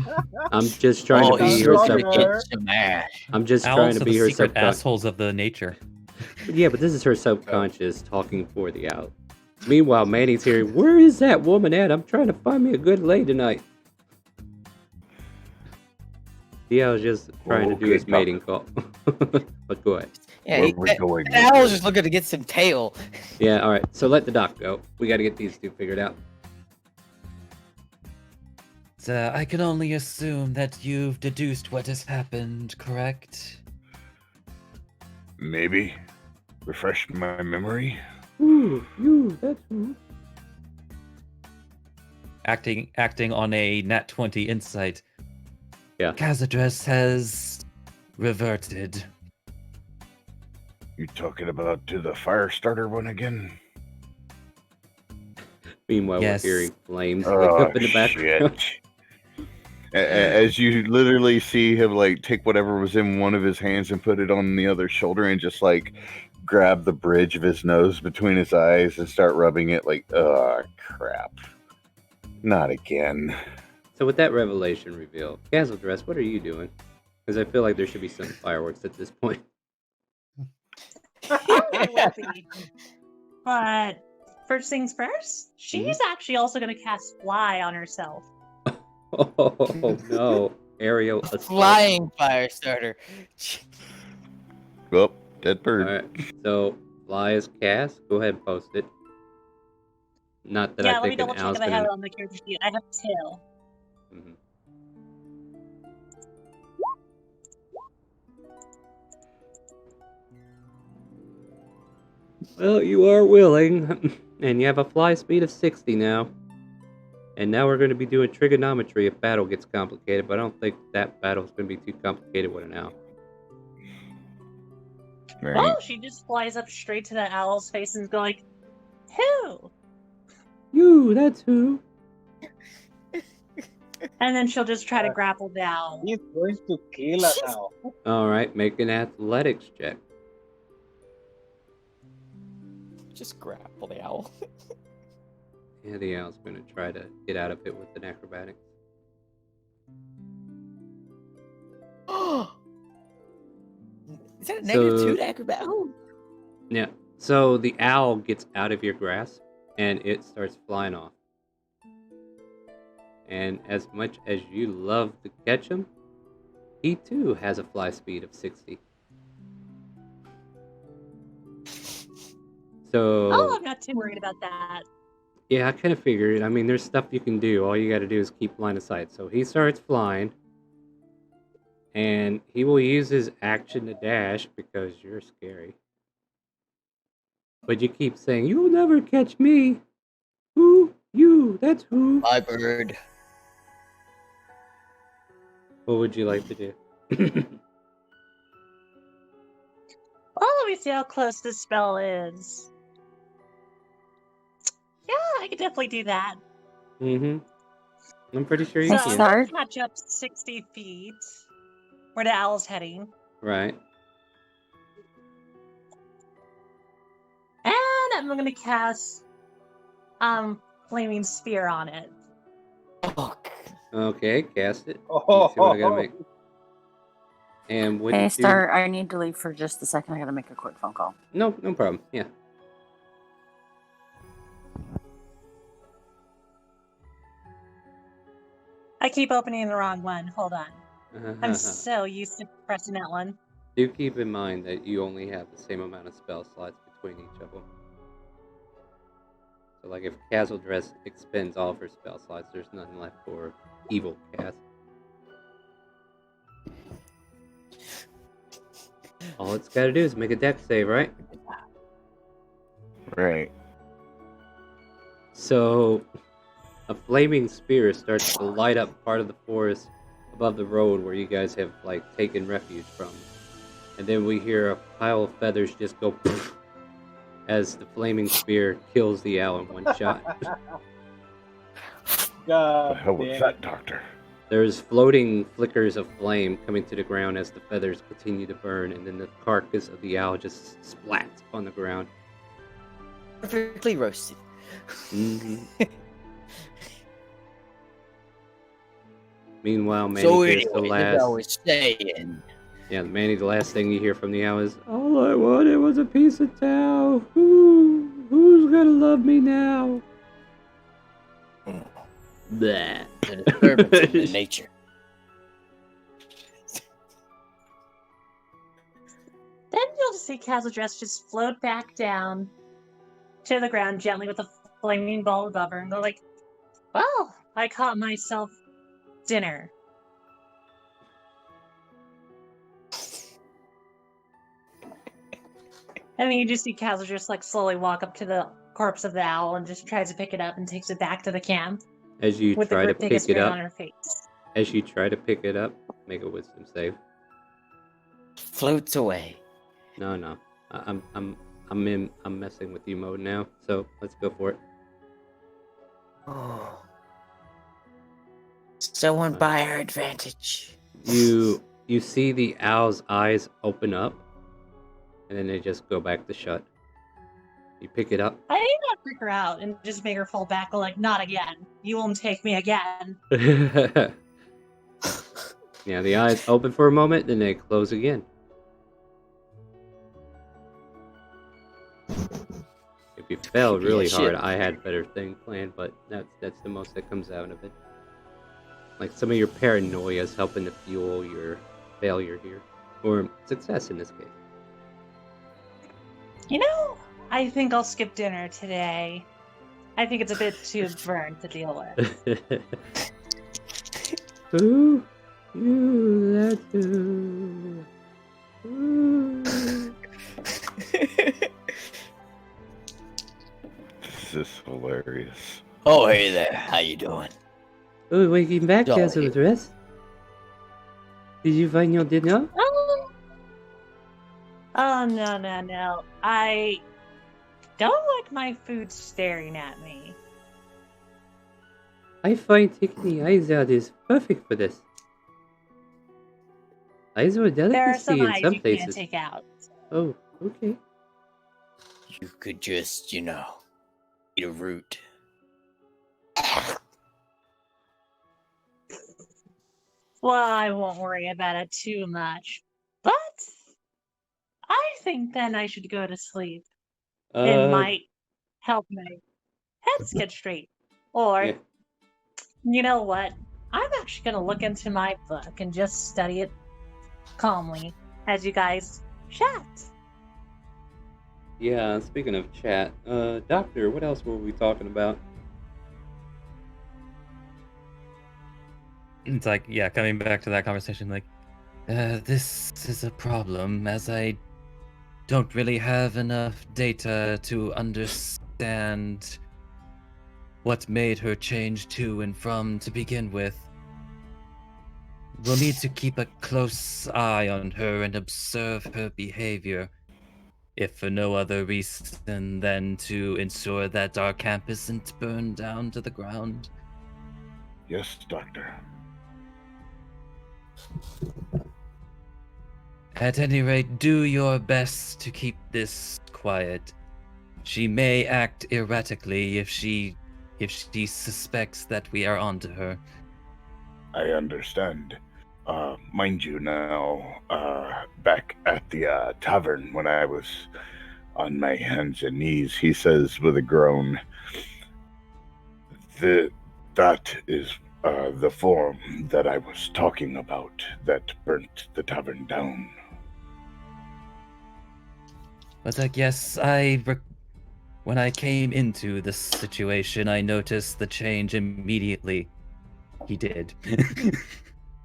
I'm just trying oh, to be he's her so gonna sub- get smashed. I'm just Owls trying to are be the her secret subconscious. assholes of the nature. Yeah, but this is her subconscious talking for the owl. Meanwhile, Manny's hearing, "Where is that woman at? I'm trying to find me a good lay tonight." The owl's just trying to do Okay, his Doc. mating call. But go ahead. Yeah, Where we going that owl's with just looking to get some tail. Yeah, all right. So let the doc go. We got to get these two figured out. So I can only assume that you've deduced what has happened, correct? Maybe. Refresh my memory. Ooh, you. That's who. Acting on a nat 20 insight. Yeah. Khazadress has reverted. You talking about to the fire starter one again? Meanwhile, Yes. we're hearing flames Oh, lick up in the background. shit. As you literally see him like take whatever was in one of his hands and put it on the other shoulder and just like grab the bridge of his nose between his eyes and start rubbing it like, oh crap. Not again. So with that revelation reveal, Castle Dress, what are you doing? Because I feel like there should be some fireworks at this point. Probably will be. But first things first, she's actually also going to cast Fly on herself. Oh no, aerial assault. Flying fire starter. Well, dead All bird. right, so Fly is cast. Go ahead and post it. Not that Yeah, I let me think double an check owl's if I have gonna. it on the character sheet. I have tail. Mhm. Well, you are willing, and you have a fly speed of 60 now. And now we're going to be doing trigonometry if battle gets complicated, but I don't think that battle's going to be too complicated with an owl. Right. Oh, she just flies up straight to the owl's face and is going, "Who?" You, that's who. And then she'll just try to grapple the owl. He's going to kill us now. All right, make an athletics check. Just grapple the owl. Yeah, the owl's going to try to get out of it with an acrobatics. Is that a negative So- 2 to acrobat? Yeah, so the owl gets out of your grasp, and it starts flying off. And as much as you love to catch him, he too has a fly speed of 60. So, Oh, I'm not too worried about that. yeah, I kind of figured. I mean, there's stuff you can do. All you got to do is keep line of sight. So he starts flying, and he will use his action to dash because you're scary. But you keep saying, "You'll never catch me." Who? You? That's who. My bird. What would you like to do? Well, let me see how close this spell is. Yeah, I could definitely do that. Mm-hmm. I'm pretty sure you So Hey, I'm can. Star. gonna catch up 60 feet where the owl's heading. Right. And I'm gonna cast Flaming Spear on it. Oh, Okay, cast it. Oh, Let's see what I gotta make. And what Hey, did you... Star. I need to leave for just a second. I gotta make a quick phone call. No problem. Yeah. I keep opening the wrong one. Hold on. I'm so used to pressing that one. Do keep in mind that you only have the same amount of spell slots between each of them. So, like, if Casual Dress expends all of her spell slots, there's nothing left for Evil Cast. All it's got to do is make a dex save, right? Right. So, a flaming spear starts to light up part of the forest above the road where you guys have, like, taken refuge from. And then we hear a pile of feathers just go poof, as the flaming spear kills the owl in one shot. God The hell was damn that, it. Doctor? There's floating flickers of flame coming to the ground as the feathers continue to burn, and then the carcass of the owl just splats on the ground. perfectly roasted. Mm-hmm. Meanwhile, Manny So hears the anyway, as I last... was saying, Yeah, Manny, the last thing you hear from the owl is, "All I wanted was a piece of towel. Who's gonna love me now?" Bleh. the disturbance in the nature. Then you'll just see Castle Dress just float back down to the ground gently with a flaming ball above her and go like, well, I caught myself dinner. And then you just see Castle just like slowly walk up to the corpse of the owl and just tries to pick it up and takes it back to the camp As you with the try to biggest pick it grin on up, her face. make a wisdom save. Floats away. No. I'm messing with you mode now, so let's go for it. Oh. Someone buy her advantage. You see the owl's eyes open up, and then they just go back to shut. You pick it up. I need to freak her out and just make her fall back like, not again. You won't take me again. Yeah, the eyes open for a moment, then they close again. If you fell Yeah, really shit. hard, I had better thing planned, but that's the most that comes out of it. Like some of your paranoia is helping to fuel your failure here, or success in this case. You know, I think I'll skip dinner today. I think it's a bit too burnt to deal with. Ooh, you let do. Ooh. This is hilarious. Oh, hey there. How you doing? Oh, waking back, Jolly. Castle Dress. Did you find your dinner? Oh, no. I don't like my food staring at me. I find taking the eyes out is perfect for this. Eyes are a There are some delicacy in eyes some you can't places. take out. Oh, okay. You could just, eat a root. Well, I won't worry about it too much. But I think then I should go to sleep. It might help my heads get straight. Or, Yeah. you know what? I'm actually going to look into my book and just study it calmly as you guys chat. Yeah, speaking of chat, Doctor, what else were we talking about? It's like, yeah, coming back to that conversation, like, this is a problem, as I don't really have enough data to understand what made her change to and from to begin with. We'll need to keep a close eye on her and observe her behavior. if for no other reason than to ensure that our camp isn't burned down to the ground. Yes, Doctor. At any rate, do your best to keep this quiet. She may act erratically if she suspects that we are onto her. I understand. Mind you now, back at the tavern when I was on my hands and knees, he says with a groan, that is the form that I was talking about that burnt the tavern down. But I guess when I came into this situation, I noticed the change immediately. He did.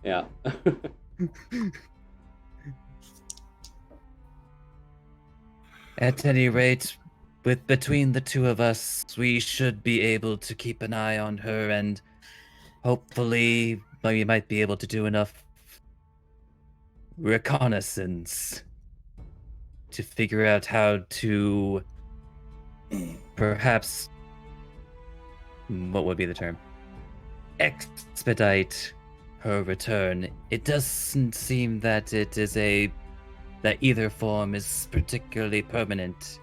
Yeah. At any rate, between the two of us, we should be able to keep an eye on her, and hopefully we might be able to do enough reconnaissance to figure out how to perhaps, what would be the term, expedite her return. It doesn't seem that that either form is particularly permanent.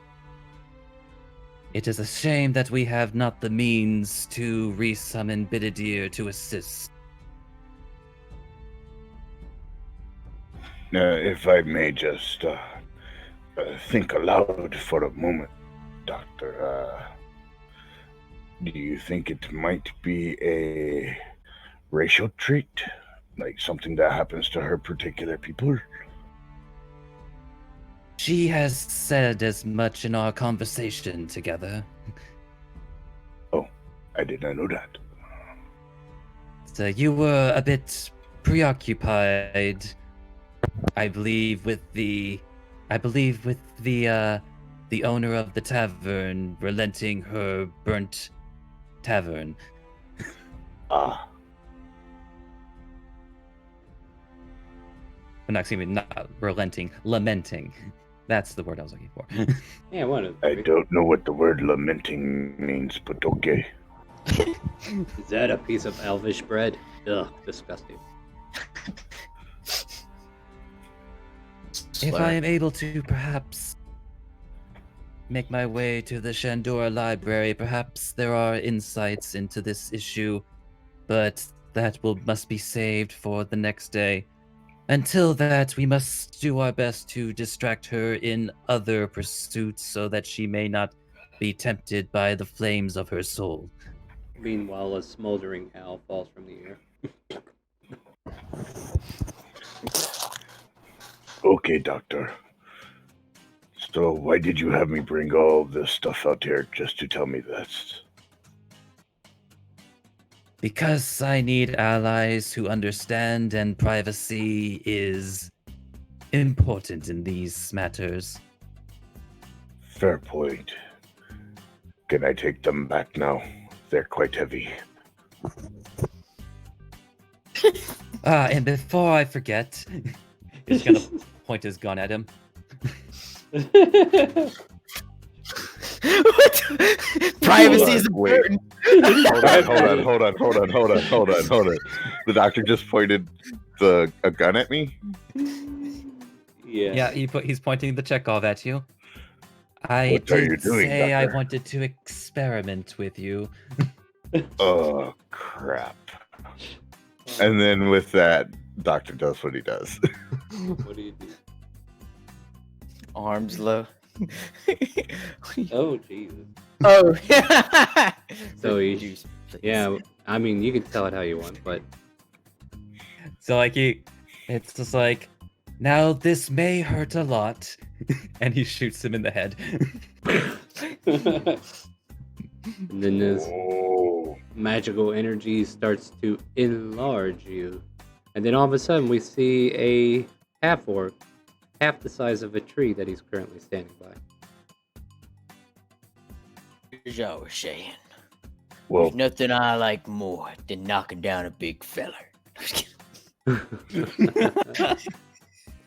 It is a shame that we have not the means to resummon Bididir to assist. If I may just think aloud for a moment, Doctor, do you think it might be a racial trait? Like something that happens to her particular people? She has said as much in our conversation together. Oh, I did not know that. So you were a bit preoccupied, I believe, with the owner of the tavern relenting her burnt tavern. Ah. Not, excuse me, not relenting, lamenting. That's the word I was looking for. Yeah, one of I don't know what the word lamenting means, but okay. Is that a piece of elvish bread? Ugh, disgusting. If I am able to perhaps make my way to the Shandora Library, perhaps there are insights into this issue, but that must be saved for the next day. Until that, we must do our best to distract her in other pursuits so that she may not be tempted by the flames of her soul. Meanwhile, a smoldering owl falls from the air. Okay, Doctor. So why did you have me bring all this stuff out here just to tell me this? Because I need allies who understand, and privacy is important in these matters. Fair point. Can I take them back now? They're quite heavy. And before I forget, he's gonna point his gun at him. What? Privacy is Wait. important. Hold on. The doctor just pointed a gun at me? Yeah. Yeah, he's pointing the Chekhov at you. I What are you did doing, say I Doctor? wanted to experiment with you. Oh, crap. And then with that, Doctor does what he does. What do you do? Arms low. Oh, Jesus. Oh. So you- Juice, please. Yeah, I mean, you can tell it how you want, but So it's just like, now this may hurt a lot, and he shoots him in the head. and then this Oh. magical energy starts to enlarge you. And then all of a sudden, we see a half-orc, half the size of a tree that he's currently standing by. Here's what I was saying. Well, There's nothing I like more than knocking down a big feller.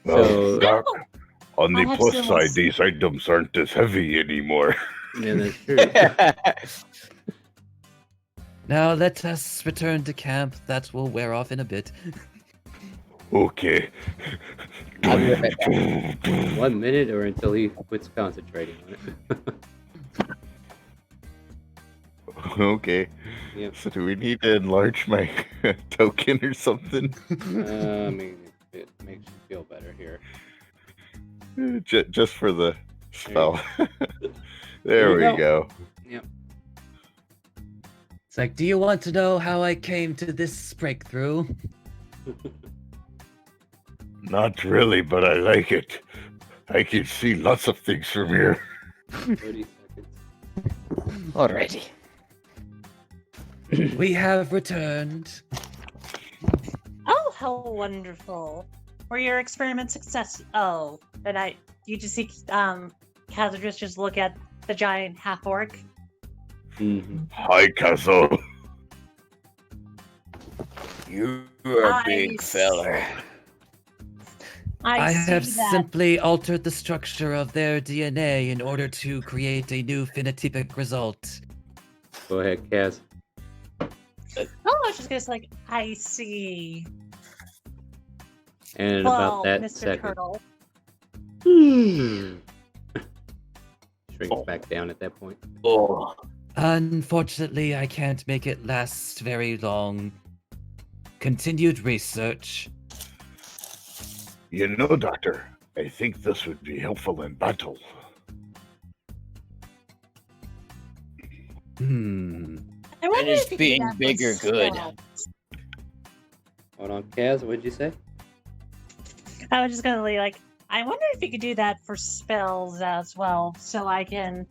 So- Doc, On the I have plus seen side, less- these items aren't as heavy anymore. Yeah, that's true. Now let us return to camp. That will wear off in a bit. Okay. I'll be right back. 1 minute or until he quits concentrating on it. Okay. Yep. So do we need to enlarge my token or something? I mean, it makes you feel better here. Just for the spell. There There you we go. Yep. It's like, do you want to know how I came to this breakthrough? Not really, but I like it. I can see lots of things from here. 30 seconds. Alrighty. We have returned. Oh, how wonderful! Were your experiments success? Oh, and you just see Kazadris just look at the giant half orc. Mm-hmm. Hi, Kazo. You're a big Nice. feller. I see have that. simply altered the structure of their DNA in order to create a new phenotypic result. Go ahead, Kaz. Oh, I was just gonna say, like, I see. And Well, about that Mr. second. Turtle. Shrinks back down at that point. Oh, Unfortunately, I can't make it last very long. Continued research. You know, Doctor, I think this would be helpful in battle. I wonder is if you could being do that for bigger good? spells. Hold on, Kaz, what'd you say? I was just gonna be like, I wonder if you could do that for spells as well, so I can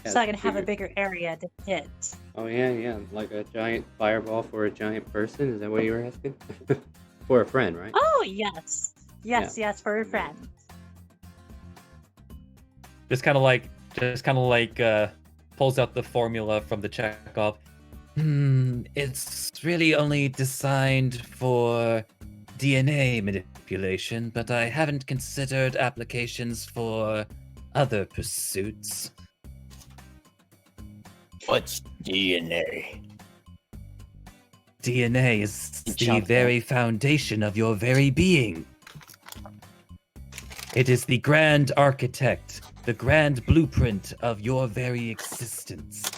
have a bigger area to hit. Oh yeah, like a giant fireball for a giant person. Is that what you were asking? For a friend, right? Oh yes, yes, for a friend. Just kind of like pulls out the formula from the checkoff. It's really only designed for DNA manipulation, but I haven't considered applications for other pursuits. what's DNA? DNA is the Chop that. very foundation of your very being. It is the grand architect, the grand blueprint of your very existence.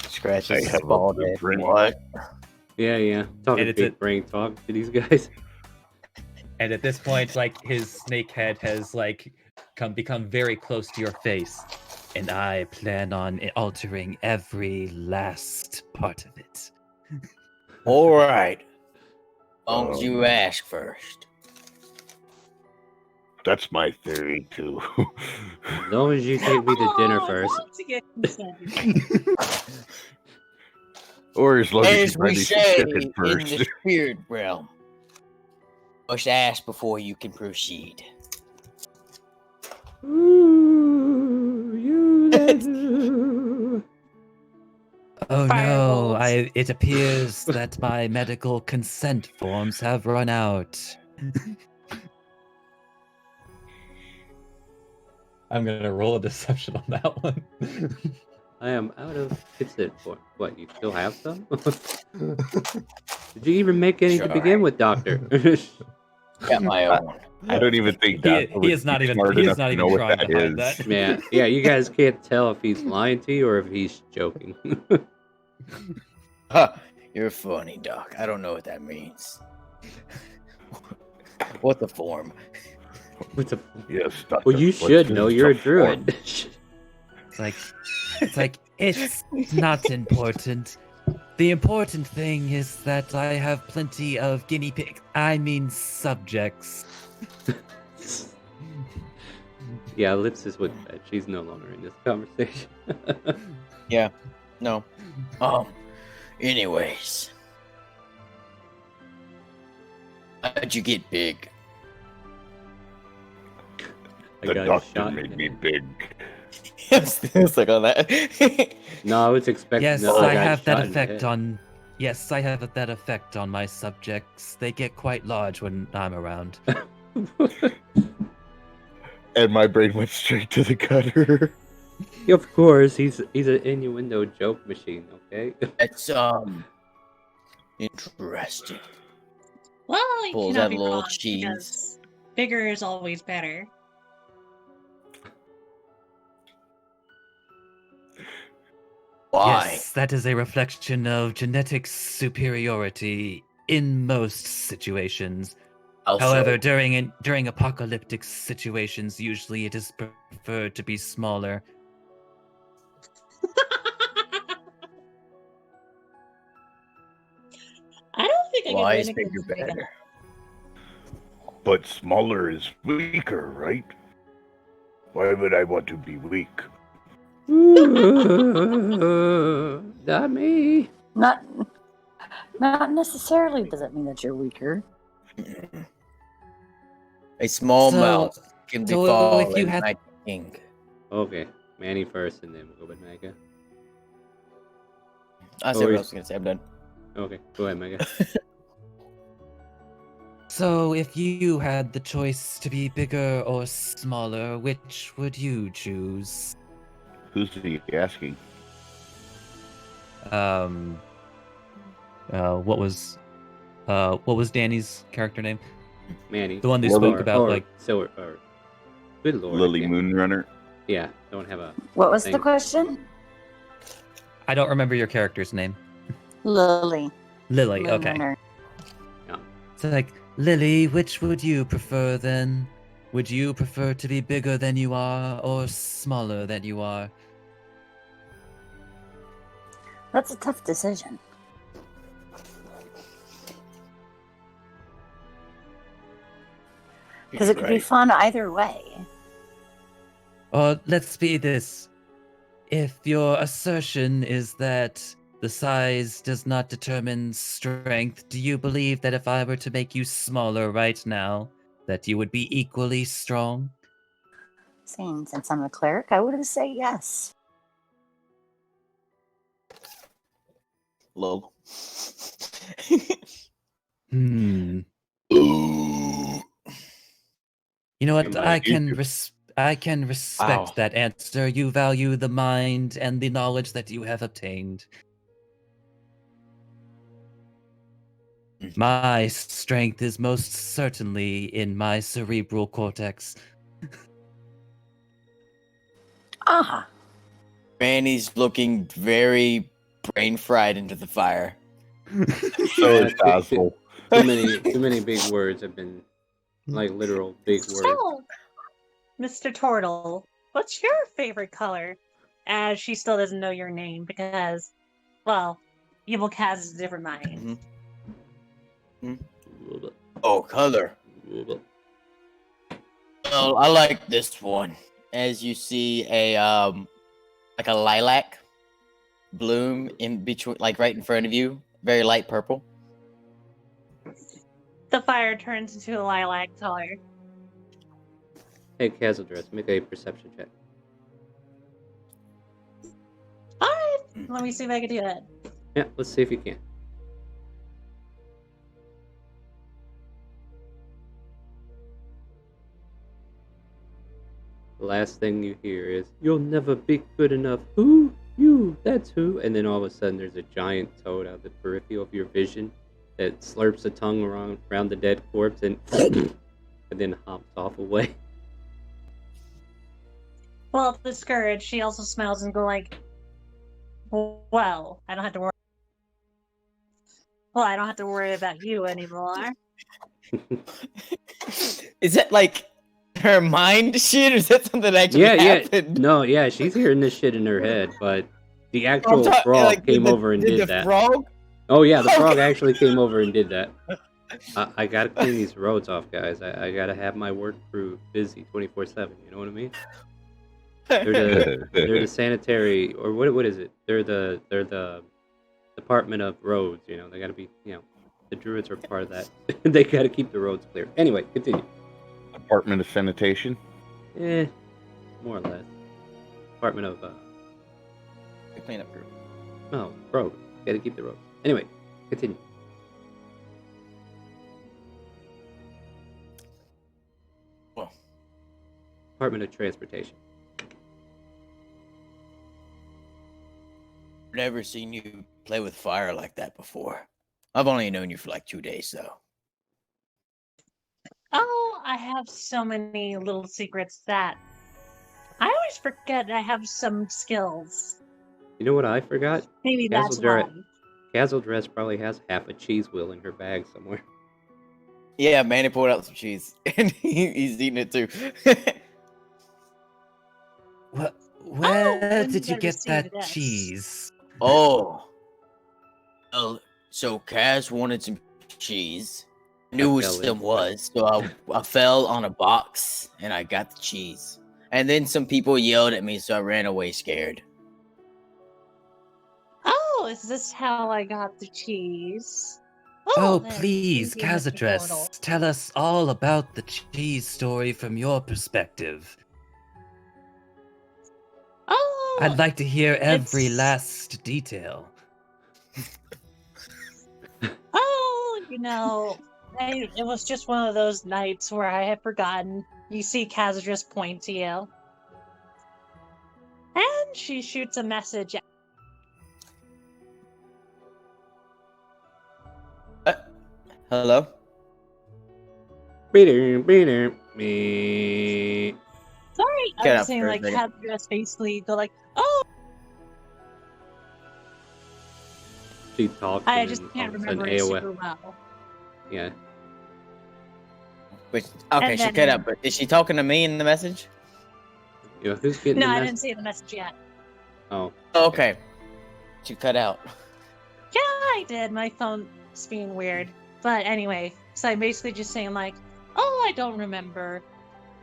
Scratch I his have a bald head. blueprint. What? Yeah. Talking And it's big brain talk to these guys. And at this point, like, his snake head has become very close to your face, and I plan on altering every last part of it. All right. Long as you ask first. That's my theory, too. As long as you take me to dinner Oh, I first. want to get consent. Or as long as As you buy we me some say chicken in first. the spirit realm, must ask before you can proceed. Oh no, Fireballs. it appears that my medical consent forms have run out. I'm gonna roll a deception on that one. I am out of consent for what? You still have some? Did you even make any to Sure. begin with, Doctor? Got my own. I don't even think He Doctor would is not be even smart he enough is not to even know what trying that to hide is. that. yeah, you guys can't tell if he's lying to you or if he's joking. Huh, you're funny, Doc. I don't know what that means. What the form? What's a... Yes, Doctor. Well, you what's should in know. You're a the druid. It's like it's not important. The important thing is that I have plenty of guinea pig. I mean subjects. Yeah, Ellipsis went to bed. She's no longer in this conversation. Yeah. No. Anyways. How'd you get big? I The got doctor shot made in me the head. big. It's like on that. No, I was expecting. Yes, that I got have that shot in the effect head. on. Yes, I have that effect on my subjects. They get quite large when I'm around. And my brain went straight to the gutter. Of course, he's an innuendo joke machine. Okay. That's interesting. Well, you Pulls cannot out be a little wrong cheese. because bigger is always better. Why? Yes, that is a reflection of genetic superiority in most situations. Also, However, during apocalyptic situations, usually it is preferred to be smaller. I don't think I why could is win bigger against Megan. better? But smaller is weaker, right? Why would I want to be weak? Not me. Not necessarily does it mean that you're weaker. A small So- mouse can so befall if you a had- night king. Okay, Manny first, and then we'll go with Mega. I said what I was gonna say. I'm done. Okay, go ahead, Mega. So, if you had the choice to be bigger or smaller, which would you choose? Who's he asking? What was Danny's character name? Manny. The one they Lily- spoke about, or like Silver. Or, good lord. I Lily can't- Moonrunner. Yeah, don't have a. What was the Thank- question? I don't remember your character's name. Lily. Lily. Okay. Moonrunner. So, like, Lily, which would you prefer then? Would you prefer to be bigger than you are or smaller than you are? That's a tough decision. Because it could be Right. fun either way. Or let's be this. If your assertion is that the size does not determine strength, do you believe that if I were to make you smaller right now, that you would be equally strong? Since I'm a cleric, I would say yes. Lol. Hmm. Ooh. You know what? Am I I- can respect Wow. that answer. You value the mind and the knowledge that you have obtained. My strength is most certainly in my cerebral cortex. Ah, Manny's looking very brain fried into the fire. So is Yeah, Cosmo. Too many big words have been like literal big words. So, Mr. Turtle, what's your favorite color? As she still doesn't know your name because, well, Evil Kaz is a different mind. Oh, color. Well, I like this one. As you see a like a lilac bloom in between, like right in front of you, very light purple. The fire turns into a lilac color. Hey, Castle Dress, make a perception check. Alright, let me see if I can do that. Yeah, let's see if you can. The last thing you hear is, "You'll never be good enough. Who? You? That's who." And then all of a sudden, there's a giant toad out of the peripheral of your vision that slurps a tongue around the dead corpse and and then hops off away. Well, discouraged, she also smiles and go like, well, I don't have to worry. Well, I don't have to worry about you anymore. Is that like her mind shit, or is that something that actually Yeah, happened? no, yeah, she's hearing this shit in her head, but the I'm actual talking, frog like, came did over and did did the that. frog? Oh yeah, the frog Okay. actually came over and did that. I gotta clean these roads off, guys. I gotta have my work crew busy 24/7. You know what I mean? They're the sanitary, or what is it? They're the Department of Roads. You know, they gotta be. You know, the druids are part of that. They gotta keep the roads clear. Anyway, continue. Department of Sanitation. More or less. Department of The cleanup crew. no road. Gotta keep the roads. Anyway, continue. Department of Transportation. Never seen you play with fire like that before. I've only known you for like 2 days, though. Oh, I have so many little secrets that I always forget I have some skills. You know what I forgot? Maybe that's why. Castle Dress probably has half a cheese wheel in her bag somewhere. Yeah, Manny pulled out some cheese, and he's eating it too. Where then did you better get see that this. cheese? Oh. Well, so Kaz wanted some cheese. I knew who fell some in. was, so I fell on a box and I got the cheese. And then some people yelled at me, so I ran away scared. Oh, is this how I got the cheese? Oh, then please, thank you, Mr. Turtle. Cazadress, tell us all about the cheese story from your perspective. Oh, I'd like to hear every it's- last detail. Oh, it was just one of those nights where I had forgotten. You see Kaz just point to you. And she shoots a message. Hello? Me. Sorry, I Get was up saying for a like second. Kaz just basically go like, oh, She talks. I and just then can't all of a sudden remember it AOL. super well. Yeah. But, okay, And she then- cut up, but is she talking to me in the message? You know, who's getting No, the I message? didn't see the message yet. Oh. Okay. She cut out. Yeah, I did. My phone's being weird. But anyway, so I'm basically just saying like, oh, I don't remember,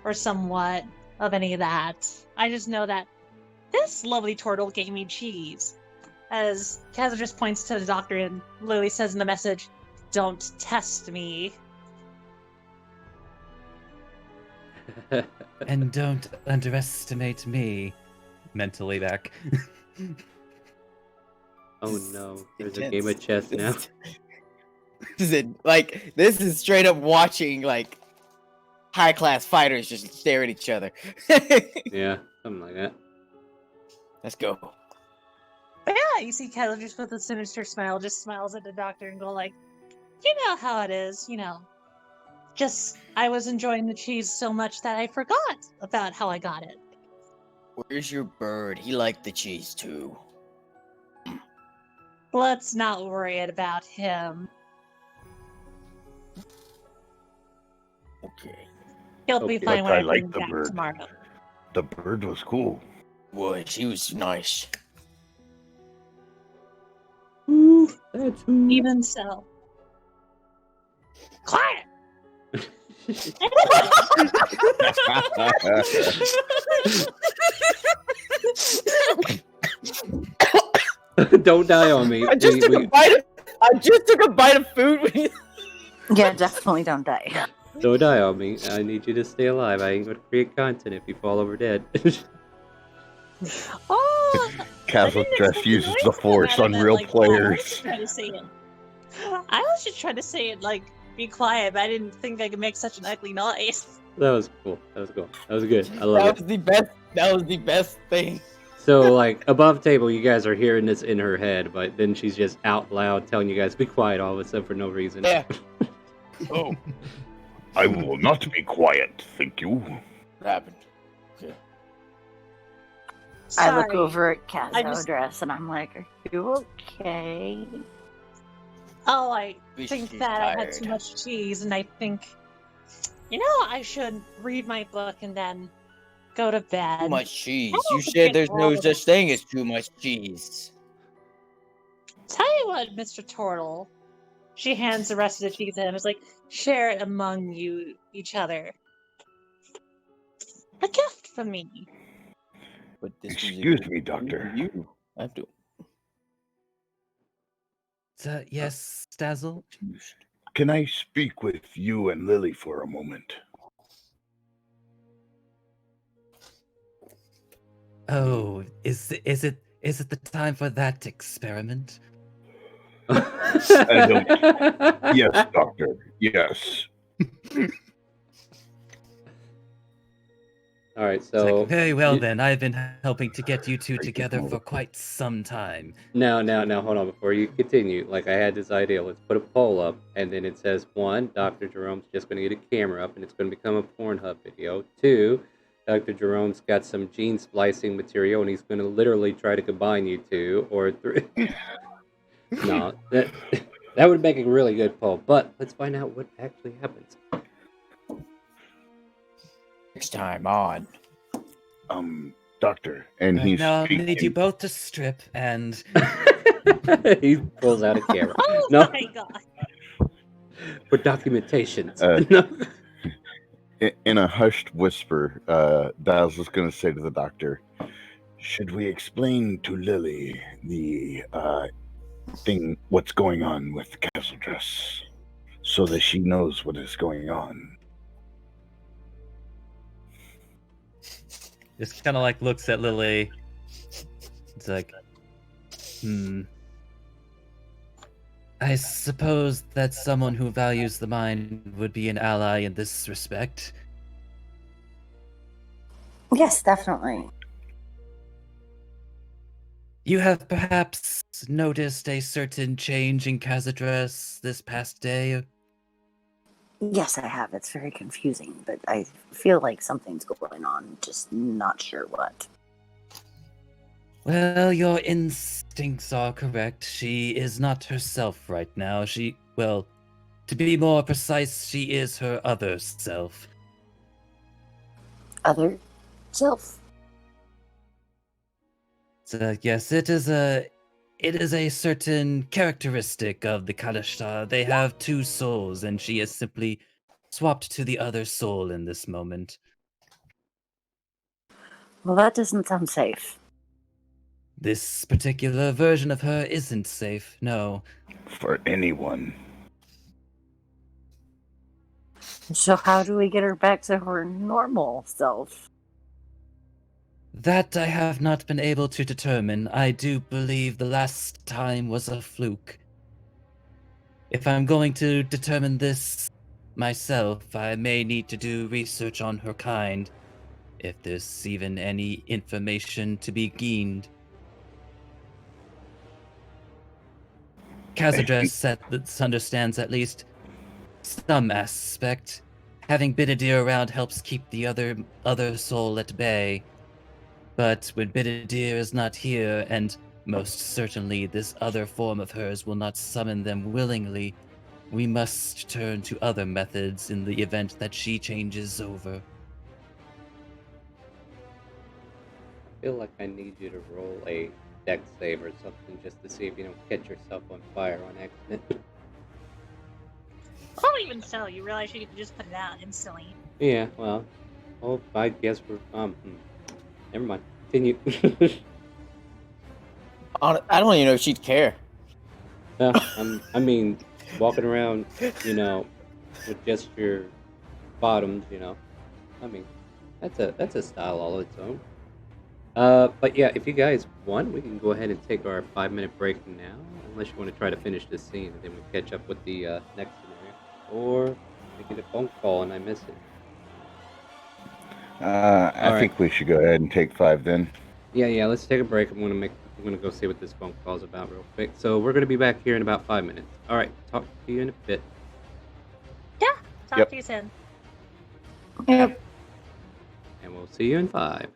or somewhat of any of that. I just know that this lovely turtle gave me cheese. As Kaz just points to the doctor and Lily says in the message, don't test me. And don't underestimate me. Mentally back. Oh no, there's a Intense. game of chess now. This is like, this is straight up watching like high class fighters just stare at each other. Yeah, something like that. Let's go. But yeah, you see Kaz just with a sinister smile just smiles at the doctor and go like, you know how it is, Just, I was enjoying the cheese so much that I forgot about how I got it. Where's your bird? He liked the cheese too. Let's not worry about him. Okay. He'll be Okay. fine But when I I bring like him the back bird. tomorrow. The bird was cool. Boy, she was nice. That's who. Even so. Quiet! Don't die on me. I just took a bite of food. When you... Yeah, definitely don't die. Don't die on me. I need you to stay alive. I ain't gonna create content if you fall over dead. Oh! Castle Dress uses the force on real players. I was just trying to say it like, be quiet, but I didn't think I could make such an ugly noise. That was cool. That was cool. That was good. I love That it. was the best. That was the best thing. So, like, above table, you guys are hearing this in her head, but then she's just out loud telling you guys, be quiet all of a sudden for no reason. Yeah. Oh. I will not be quiet, thank you. What happened? I look Sorry. over at I Caso just- dress and I'm like, are you okay? Oh, I Wish think she's that I had tired. too much cheese, and I think, I should read my book and then go to bed. Too much cheese. I don't You think said it's there's all no of such thing as too much cheese. Tell you what, Mr. Turtle. She hands the rest of the cheese to him. It's like, share it among you, each other. A gift from me. But this was a Excuse gift me, from Doctor. You. I have to. Yes, Dazzle? Can I speak with you and Lily for a moment? Oh, is it the time for that experiment? Yes, Doctor. Yes. All right, It's so like, very well you- then. I've been helping to get you two together for quite some time. now, hold on. Before you continue, like I had this idea. Let's put a poll up, and then it says one, Dr. Jerome's just going to get a camera up, and it's going to become a Pornhub video. Two, Dr. Jerome's got some gene splicing material, and he's going to literally try to combine you two. Or three. No, that would make a really good poll. But let's find out what actually happens. Next time on. Doctor, and Right he's now, I'll need you speaking. both to strip and He pulls out a camera. Oh No, my god. for documentations. Uh, No. In a hushed whisper, Dials was going to say to the doctor, "Should we explain to Lily the thing, what's going on with the castle dress, so that she knows what is going on?" just kind of like looks at Lily. It's like, I suppose that someone who values the mind would be an ally in this respect. Yes, definitely. You have perhaps noticed a certain change in Kazadress this past day? Yes, I have. It's very confusing, but I feel like something's going on, just not sure what. Well, your instincts are correct. She is not herself right now. Well, to be more precise, she is her other self. Other self? So, yes, it is a certain characteristic of the Kalashtar. They have two souls, and she is simply swapped to the other soul in this moment. Well, that doesn't sound safe. This particular version of her isn't safe, no. For anyone. So how do we get her back to her normal self? That I have not been able to determine. I do believe the last time was a fluke. If I'm going to determine this myself, I may need to do research on her kind, if there's even any information to be gleaned. Kazadress understands at least some aspect. Having Bidadir around helps keep the other soul at bay. But when Bidadir is not here, and most certainly this other form of hers will not summon them willingly, we must turn to other methods in the event that she changes over. I feel like I need you to roll a dex save or something just to see if you don't catch yourself on fire on accident. Well, even so, you realize you could just put it out instantly. Yeah, well, I guess we're never mind. Continue. I don't even know if she'd care. No, I mean, walking around, with just your bottoms, I mean, that's a style all its own. But yeah, if you guys want, we can go ahead and take our 5-minute break now, unless you want to try to finish this scene, and then we catch up with the next scenario, or we get a phone call and I miss it. I think we should go ahead and take 5 then. Yeah. Let's take a break. I'm gonna go see what this phone call's about real quick. So we're gonna be back here in about 5 minutes. All right, talk to you in a bit. Yeah. Talk Yep. to you soon. Yep. And we'll see you in 5.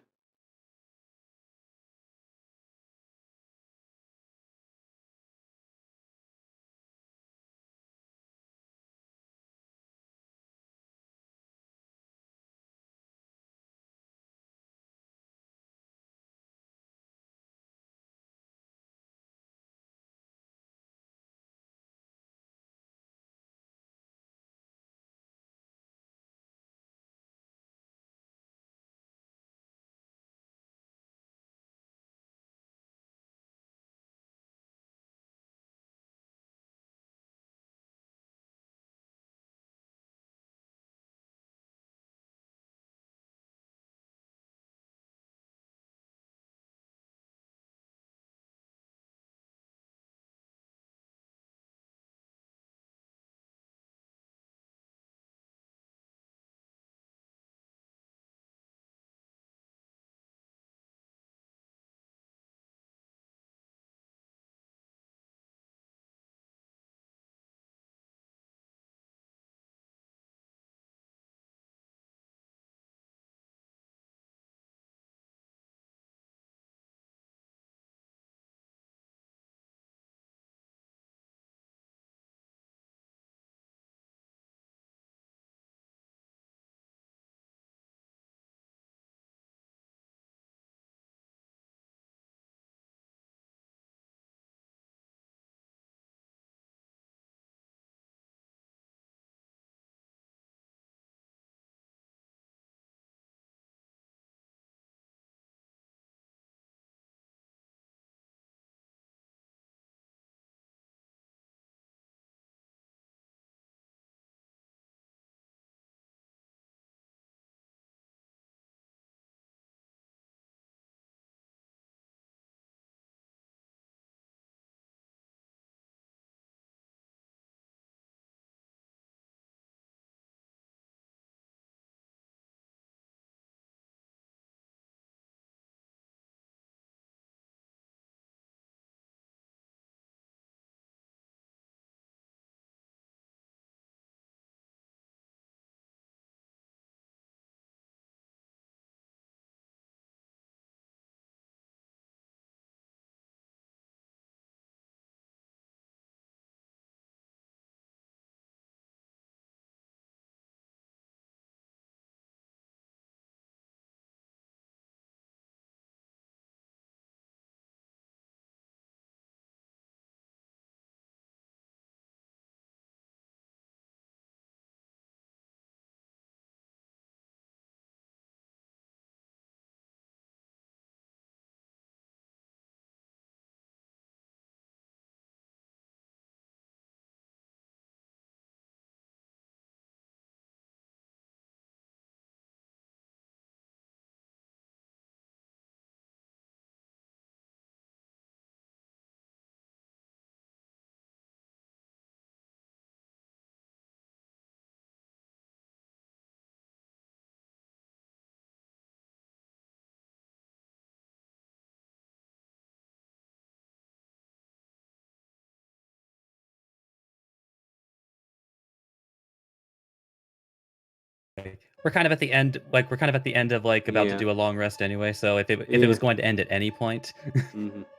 we're kind of at the end. Like we're kind of at the end of like about to do a long rest anyway. So if it was going to end at any point,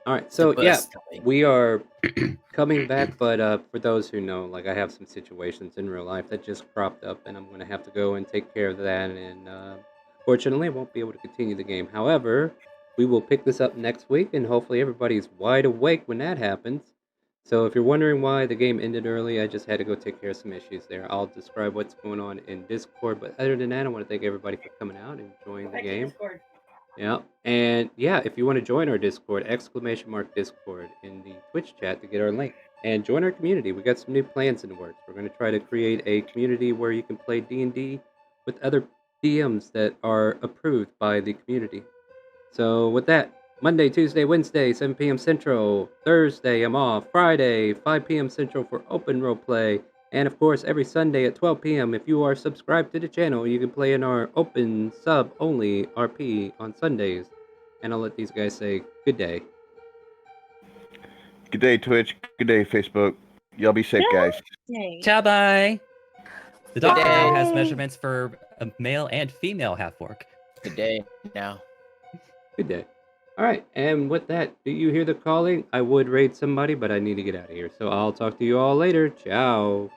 All right. So The yeah, bus coming. we are coming back, but for those who know, like I have some situations in real life that just cropped up, and I'm going to have to go and take care of that. And fortunately, I won't be able to continue the game. However, we will pick this up next week, and hopefully everybody's wide awake when that happens. So if you're wondering why the game ended early, I just had to go take care of some issues there. I'll describe what's going on in Discord, but other than that, I want to thank everybody for coming out and enjoying the game. Yeah, and yeah, if you want to join our Discord, !Discord in the Twitch chat to get our link. And join our community. We got some new plans in the works. We're going to try to create a community where you can play D&D with other DMs that are approved by the community. So with that, Monday, Tuesday, Wednesday, 7 p.m. Central. Thursday, I'm off. Friday, 5 p.m. Central for open roleplay. And of course, every Sunday at 12 p.m. if you are subscribed to the channel, you can play in our open sub-only RP on Sundays. And I'll let these guys say good day. Good day, Twitch. Good day, Facebook. Y'all be safe, guys. Yay. ciao bye. The doctor now has Bye. measurements for a male and female half orc. Good day now. Good day. All right, and with that, do you hear the calling? I would raid somebody, but I need to get out of here. So I'll talk to you all later. Ciao.